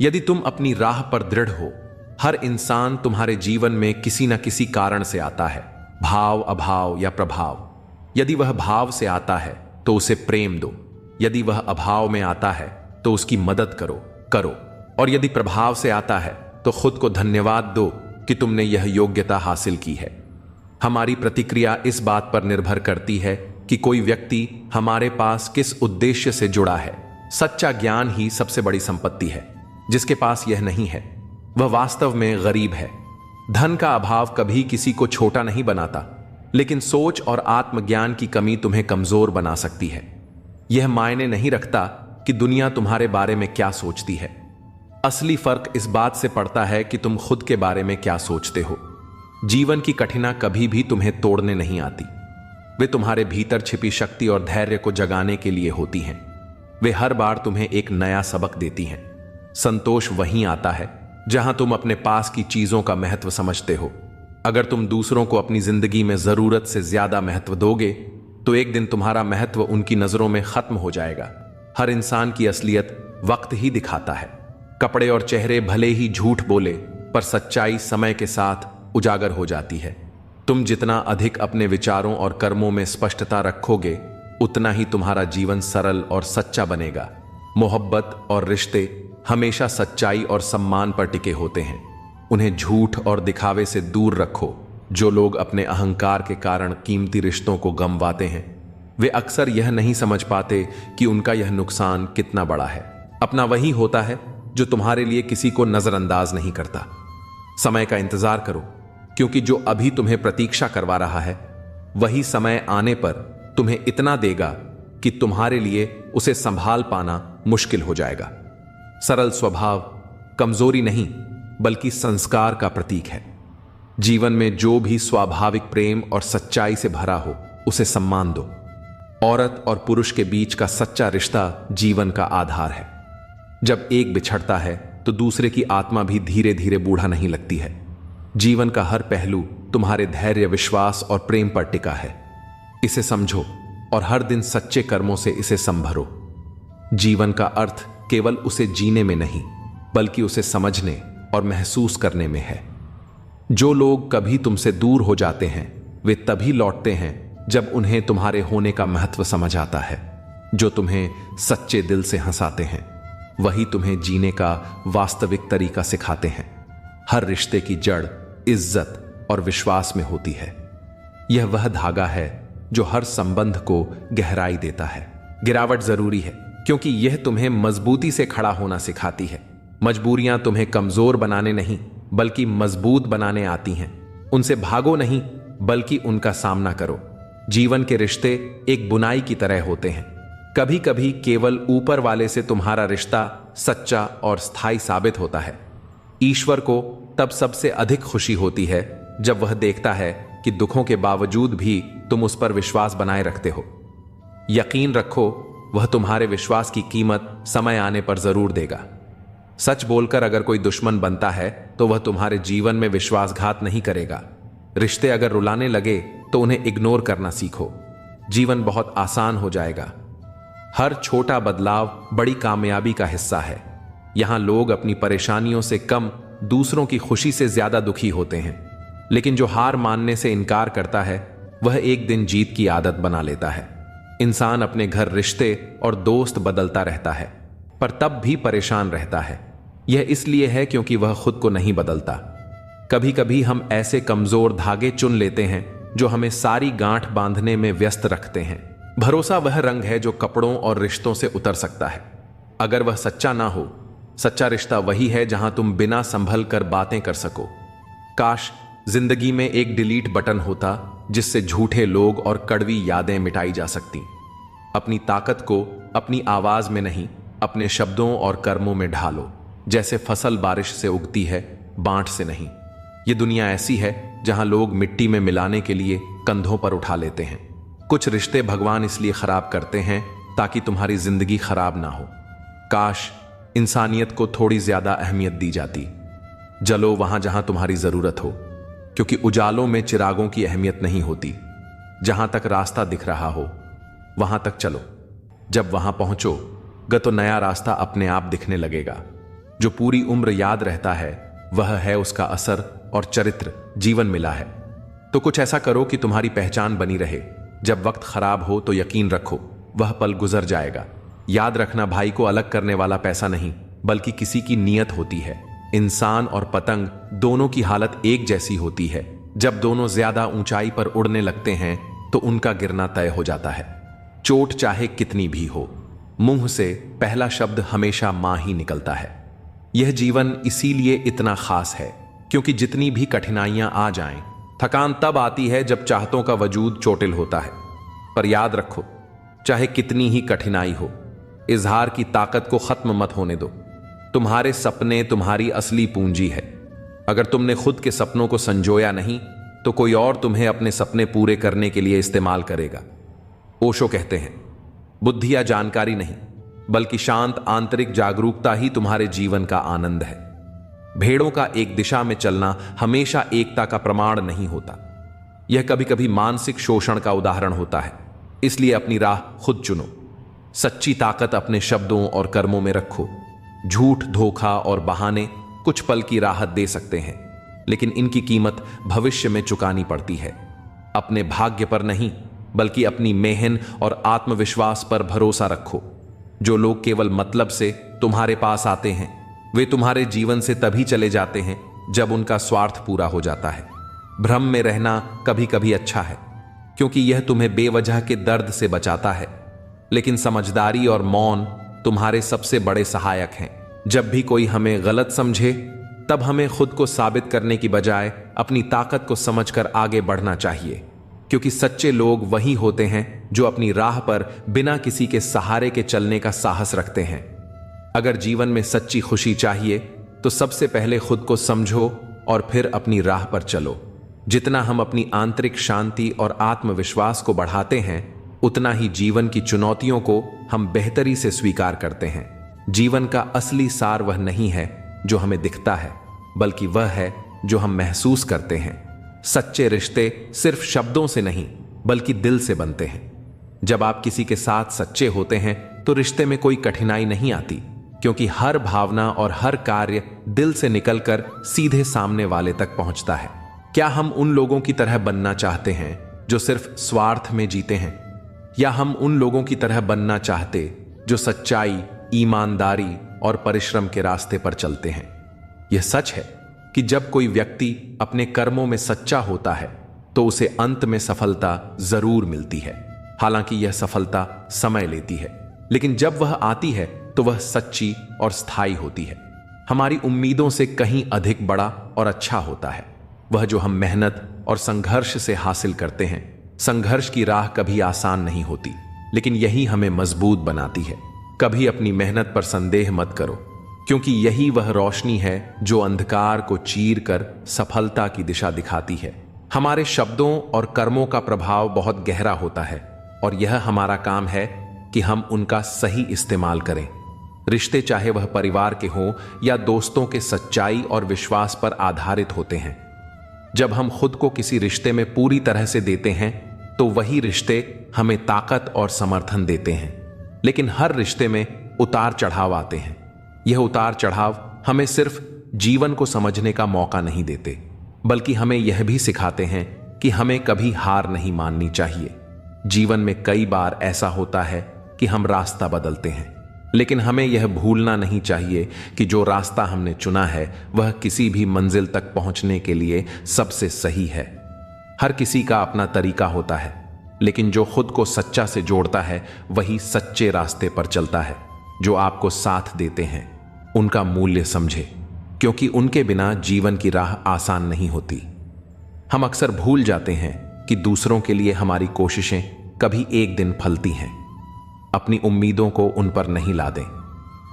यदि तुम अपनी राह पर दृढ़ हो, हर इंसान तुम्हारे जीवन में किसी न किसी कारण से आता है, भाव, अभाव या प्रभाव। यदि वह भाव से आता है तो उसे प्रेम दो। यदि वह अभाव में आता है तो उसकी मदद करो। और यदि प्रभाव से आता है तो खुद को धन्यवाद दो कि तुमने यह योग्यता हासिल की है। हमारी प्रतिक्रिया इस बात पर निर्भर करती है कि कोई व्यक्ति हमारे पास किस उद्देश्य से जुड़ा है। सच्चा ज्ञान ही सबसे बड़ी संपत्ति है। जिसके पास यह नहीं है वह वास्तव में गरीब है। धन का अभाव कभी किसी को छोटा नहीं बनाता, लेकिन सोच और आत्मज्ञान की कमी तुम्हें कमजोर बना सकती है। यह मायने नहीं रखता कि दुनिया तुम्हारे बारे में क्या सोचती है। असली फर्क इस बात से पड़ता है कि तुम खुद के बारे में क्या सोचते हो। जीवन की कठिनाई कभी भी तुम्हें तोड़ने नहीं आती। वे तुम्हारे भीतर छिपी शक्ति और धैर्य को जगाने के लिए होती हैं। वे हर बार तुम्हें एक नया सबक देती हैं। संतोष वहीं आता है जहां तुम अपने पास की चीजों का महत्व समझते हो। अगर तुम दूसरों को अपनी जिंदगी में जरूरत से ज्यादा महत्व दोगे तो एक दिन तुम्हारा महत्व उनकी नजरों में खत्म हो जाएगा। हर इंसान की असलियत वक्त ही दिखाता है। कपड़े और चेहरे भले ही झूठ बोले, पर सच्चाई समय के साथ उजागर हो जाती है। तुम जितना अधिक अपने विचारों और कर्मों में स्पष्टता रखोगे उतना ही तुम्हारा जीवन सरल और सच्चा बनेगा। मोहब्बत और रिश्ते हमेशा सच्चाई और सम्मान पर टिके होते हैं। उन्हें झूठ और दिखावे से दूर रखो। जो लोग अपने अहंकार के कारण कीमती रिश्तों को गंवाते हैं वे अक्सर यह नहीं समझ पाते कि उनका यह नुकसान कितना बड़ा है। अपना वही होता है जो तुम्हारे लिए किसी को नजरअंदाज नहीं करता। समय का इंतजार करो, क्योंकि जो अभी तुम्हें प्रतीक्षा करवा रहा है वही समय आने पर तुम्हें इतना देगा कि तुम्हारे लिए उसे संभाल पाना मुश्किल हो जाएगा। सरल स्वभाव कमजोरी नहीं बल्कि संस्कार का प्रतीक है। जीवन में जो भी स्वाभाविक प्रेम और सच्चाई से भरा हो उसे सम्मान दो। औरत और पुरुष के बीच का सच्चा रिश्ता जीवन का आधार है। जब एक बिछड़ता है तो दूसरे की आत्मा भी धीरे धीरे बूढ़ा नहीं लगती है। जीवन का हर पहलू तुम्हारे धैर्य, विश्वास और प्रेम पर टिका है। इसे समझो और हर दिन सच्चे कर्मों से इसे संभरो। जीवन का अर्थ केवल उसे जीने में नहीं बल्कि उसे समझने और महसूस करने में है। जो लोग कभी तुमसे दूर हो जाते हैं वे तभी लौटते हैं जब उन्हें तुम्हारे होने का महत्व समझ आता है। जो तुम्हें सच्चे दिल से हंसाते हैं वही तुम्हें जीने का वास्तविक तरीका सिखाते हैं। हर रिश्ते की जड़ इज्जत और विश्वास में होती है। यह वह धागा है जो हर संबंध को गहराई देता है। गिरावट जरूरी है क्योंकि यह तुम्हें मजबूती से खड़ा होना सिखाती है। मजबूरियां तुम्हें कमजोर बनाने नहीं बल्कि मजबूत बनाने आती हैं। उनसे भागो नहीं बल्कि उनका सामना करो। जीवन के रिश्ते एक बुनाई की तरह होते हैं। कभी कभी केवल ऊपर वाले से तुम्हारा रिश्ता सच्चा और स्थायी साबित होता है। ईश्वर को तब सबसे अधिक खुशी होती है जब वह देखता है कि दुखों के बावजूद भी तुम उस पर विश्वास बनाए रखते हो। यकीन रखो, वह तुम्हारे विश्वास की कीमत समय आने पर जरूर देगा। सच बोलकर अगर कोई दुश्मन बनता है तो वह तुम्हारे जीवन में विश्वासघात नहीं करेगा। रिश्ते अगर रुलाने लगे तो उन्हें इग्नोर करना सीखो। जीवन बहुत आसान हो जाएगा। हर छोटा बदलाव बड़ी कामयाबी का हिस्सा है। यहां लोग अपनी परेशानियों से कम दूसरों की खुशी से ज्यादा दुखी होते हैं। लेकिन जो हार मानने से इनकार करता है वह एक दिन जीत की आदत बना लेता है। इंसान अपने घर, रिश्ते और दोस्त बदलता रहता है पर तब भी परेशान रहता है। यह इसलिए है क्योंकि वह खुद को नहीं बदलता। कभी कभी हम ऐसे कमजोर धागे चुन लेते हैं जो हमें सारी गांठ बांधने में व्यस्त रखते हैं। भरोसा वह रंग है जो कपड़ों और रिश्तों से उतर सकता है अगर वह सच्चा ना हो। सच्चा रिश्ता वही है जहां तुम बिना संभल कर बातें कर सको। काश जिंदगी में एक डिलीट बटन होता जिससे झूठे लोग और कड़वी यादें मिटाई जा सकती। अपनी ताकत को अपनी आवाज में नहीं, अपने शब्दों और कर्मों में ढालो। जैसे फसल बारिश से उगती है, बांट से नहीं। यह दुनिया ऐसी है जहां लोग मिट्टी में मिलाने के लिए कंधों पर उठा लेते हैं। कुछ रिश्ते भगवान इसलिए खराब करते हैं ताकि तुम्हारी जिंदगी खराब ना हो। काश इंसानियत को थोड़ी ज्यादा अहमियत दी जाती। जलो वहां जहां तुम्हारी जरूरत हो, क्योंकि उजालों में चिरागों की अहमियत नहीं होती। जहां तक रास्ता दिख रहा हो वहां तक चलो। जब वहां पहुंचोगे तो नया रास्ता अपने आप दिखने लगेगा। जो पूरी उम्र याद रहता है वह है उसका असर और चरित्र। जीवन मिला है तो कुछ ऐसा करो कि तुम्हारी पहचान बनी रहे। जब वक्त खराब हो तो यकीन रखो वह पल गुजर जाएगा। याद रखना, भाई को अलग करने वाला पैसा नहीं बल्कि किसी की नीयत होती है। इंसान और पतंग दोनों की हालत एक जैसी होती है। जब दोनों ज्यादा ऊंचाई पर उड़ने लगते हैं तो उनका गिरना तय हो जाता है। चोट चाहे कितनी भी हो, मुंह से पहला शब्द हमेशा मां ही निकलता है। यह जीवन इसीलिए इतना खास है क्योंकि जितनी भी कठिनाइयां आ जाएं, थकान तब आती है जब चाहतों का वजूद चोटिल होता है। पर याद रखो, चाहे कितनी ही कठिनाई हो, इजहार की ताकत को खत्म मत होने दो। तुम्हारे सपने तुम्हारी असली पूंजी है। अगर तुमने खुद के सपनों को संजोया नहीं तो कोई और तुम्हें अपने सपने पूरे करने के लिए इस्तेमाल करेगा। ओशो कहते हैं, बुद्धि या जानकारी नहीं बल्कि शांत आंतरिक जागरूकता ही तुम्हारे जीवन का आनंद है। भेड़ों का एक दिशा में चलना हमेशा एकता का प्रमाण नहीं होता। यह कभी कभी मानसिक शोषण का उदाहरण होता है। इसलिए अपनी राह खुद चुनो। सच्ची ताकत अपने शब्दों और कर्मों में रखो। झूठ, धोखा और बहाने कुछ पल की राहत दे सकते हैं लेकिन इनकी कीमत भविष्य में चुकानी पड़ती है। अपने भाग्य पर नहीं बल्कि अपनी मेहनत और आत्मविश्वास पर भरोसा रखो। जो लोग केवल मतलब से तुम्हारे पास आते हैं वे तुम्हारे जीवन से तभी चले जाते हैं जब उनका स्वार्थ पूरा हो जाता है। भ्रम में रहना कभी कभी अच्छा है क्योंकि यह तुम्हें बेवजह के दर्द से बचाता है, लेकिन समझदारी और मौन तुम्हारे सबसे बड़े सहायक हैं। जब भी कोई हमें गलत समझे तब हमें खुद को साबित करने की बजाय अपनी ताकत को समझकर आगे बढ़ना चाहिए, क्योंकि सच्चे लोग वही होते हैं जो अपनी राह पर बिना किसी के सहारे के चलने का साहस रखते हैं। अगर जीवन में सच्ची खुशी चाहिए तो सबसे पहले खुद को समझो और फिर अपनी राह पर चलो। जितना हम अपनी आंतरिक शांति और आत्मविश्वास को बढ़ाते हैं उतना ही जीवन की चुनौतियों को हम बेहतरी से स्वीकार करते हैं। जीवन का असली सार वह नहीं है जो हमें दिखता है बल्कि वह है जो हम महसूस करते हैं। सच्चे रिश्ते सिर्फ शब्दों से नहीं बल्कि दिल से बनते हैं। जब आप किसी के साथ सच्चे होते हैं तो रिश्ते में कोई कठिनाई नहीं आती क्योंकि हर भावना और हर कार्य दिल से निकलकर सीधे सामने वाले तक पहुंचता है। क्या हम उन लोगों की तरह बनना चाहते हैं जो सिर्फ स्वार्थ में जीते हैं, या हम उन लोगों की तरह बनना चाहते जो सच्चाई, ईमानदारी और परिश्रम के रास्ते पर चलते हैं? यह सच है कि जब कोई व्यक्ति अपने कर्मों में सच्चा होता है तो उसे अंत में सफलता जरूर मिलती है। हालांकि यह सफलता समय लेती है, लेकिन जब वह आती है तो वह सच्ची और स्थायी होती है। हमारी उम्मीदों से कहीं अधिक बड़ा और अच्छा होता है वह जो हम मेहनत और संघर्ष से हासिल करते हैं। संघर्ष की राह कभी आसान नहीं होती, लेकिन यही हमें मजबूत बनाती है। कभी अपनी मेहनत पर संदेह मत करो, क्योंकि यही वह रोशनी है जो अंधकार को चीर कर सफलता की दिशा दिखाती है। हमारे शब्दों और कर्मों का प्रभाव बहुत गहरा होता है और यह हमारा काम है कि हम उनका सही इस्तेमाल करें। रिश्ते, चाहे वह परिवार के हों या दोस्तों के, सच्चाई और विश्वास पर आधारित होते हैं। जब हम खुद को किसी रिश्ते में पूरी तरह से देते हैं तो वही रिश्ते हमें ताकत और समर्थन देते हैं। लेकिन हर रिश्ते में उतार चढ़ाव आते हैं। यह उतार चढ़ाव हमें सिर्फ जीवन को समझने का मौका नहीं देते, बल्कि हमें यह भी सिखाते हैं कि हमें कभी हार नहीं माननी चाहिए। जीवन में कई बार ऐसा होता है कि हम रास्ता बदलते हैं, लेकिन हमें यह भूलना नहीं चाहिए कि जो रास्ता हमने चुना है वह किसी भी मंजिल तक पहुंचने के लिए सबसे सही है। हर किसी का अपना तरीका होता है, लेकिन जो खुद को सच्चा से जोड़ता है वही सच्चे रास्ते पर चलता है। जो आपको साथ देते हैं उनका मूल्य समझे, क्योंकि उनके बिना जीवन की राह आसान नहीं होती। हम अक्सर भूल जाते हैं कि दूसरों के लिए हमारी कोशिशें कभी एक दिन फलती हैं। अपनी उम्मीदों को उन पर नहीं लादें,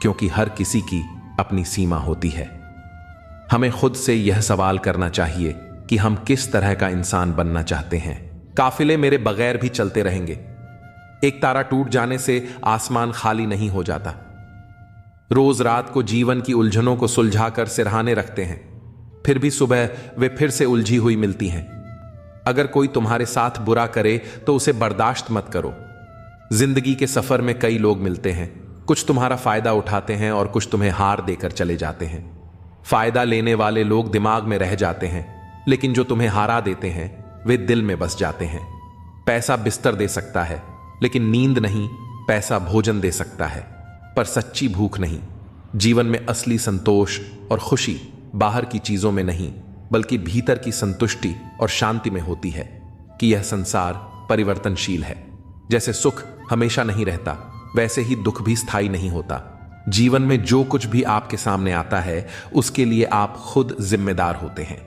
क्योंकि हर किसी की अपनी सीमा होती है। हमें खुद से यह सवाल करना चाहिए कि हम किस तरह का इंसान बनना चाहते हैं। काफिले मेरे बगैर भी चलते रहेंगे। एक तारा टूट जाने से आसमान खाली नहीं हो जाता। रोज रात को जीवन की उलझनों को सुलझाकर सिरहाने रखते हैं, फिर भी सुबह वे फिर से उलझी हुई मिलती हैं। अगर कोई तुम्हारे साथ बुरा करे तो उसे बर्दाश्त मत करो। जिंदगी के सफर में कई लोग मिलते हैं, कुछ तुम्हारा फायदा उठाते हैं और कुछ तुम्हें हार देकर चले जाते हैं। फायदा लेने वाले लोग दिमाग में रह जाते हैं, लेकिन जो तुम्हें हारा देते हैं वे दिल में बस जाते हैं। पैसा बिस्तर दे सकता है, लेकिन नींद नहीं। पैसा भोजन दे सकता है, पर सच्ची भूख नहीं। जीवन में असली संतोष और खुशी बाहर की चीजों में नहीं, बल्कि भीतर की संतुष्टि और शांति में होती है कि यह संसार परिवर्तनशील है। जैसे सुख हमेशा नहीं रहता, वैसे ही दुख भी स्थायी नहीं होता। जीवन में जो कुछ भी आपके सामने आता है उसके लिए आप खुद जिम्मेदार होते हैं।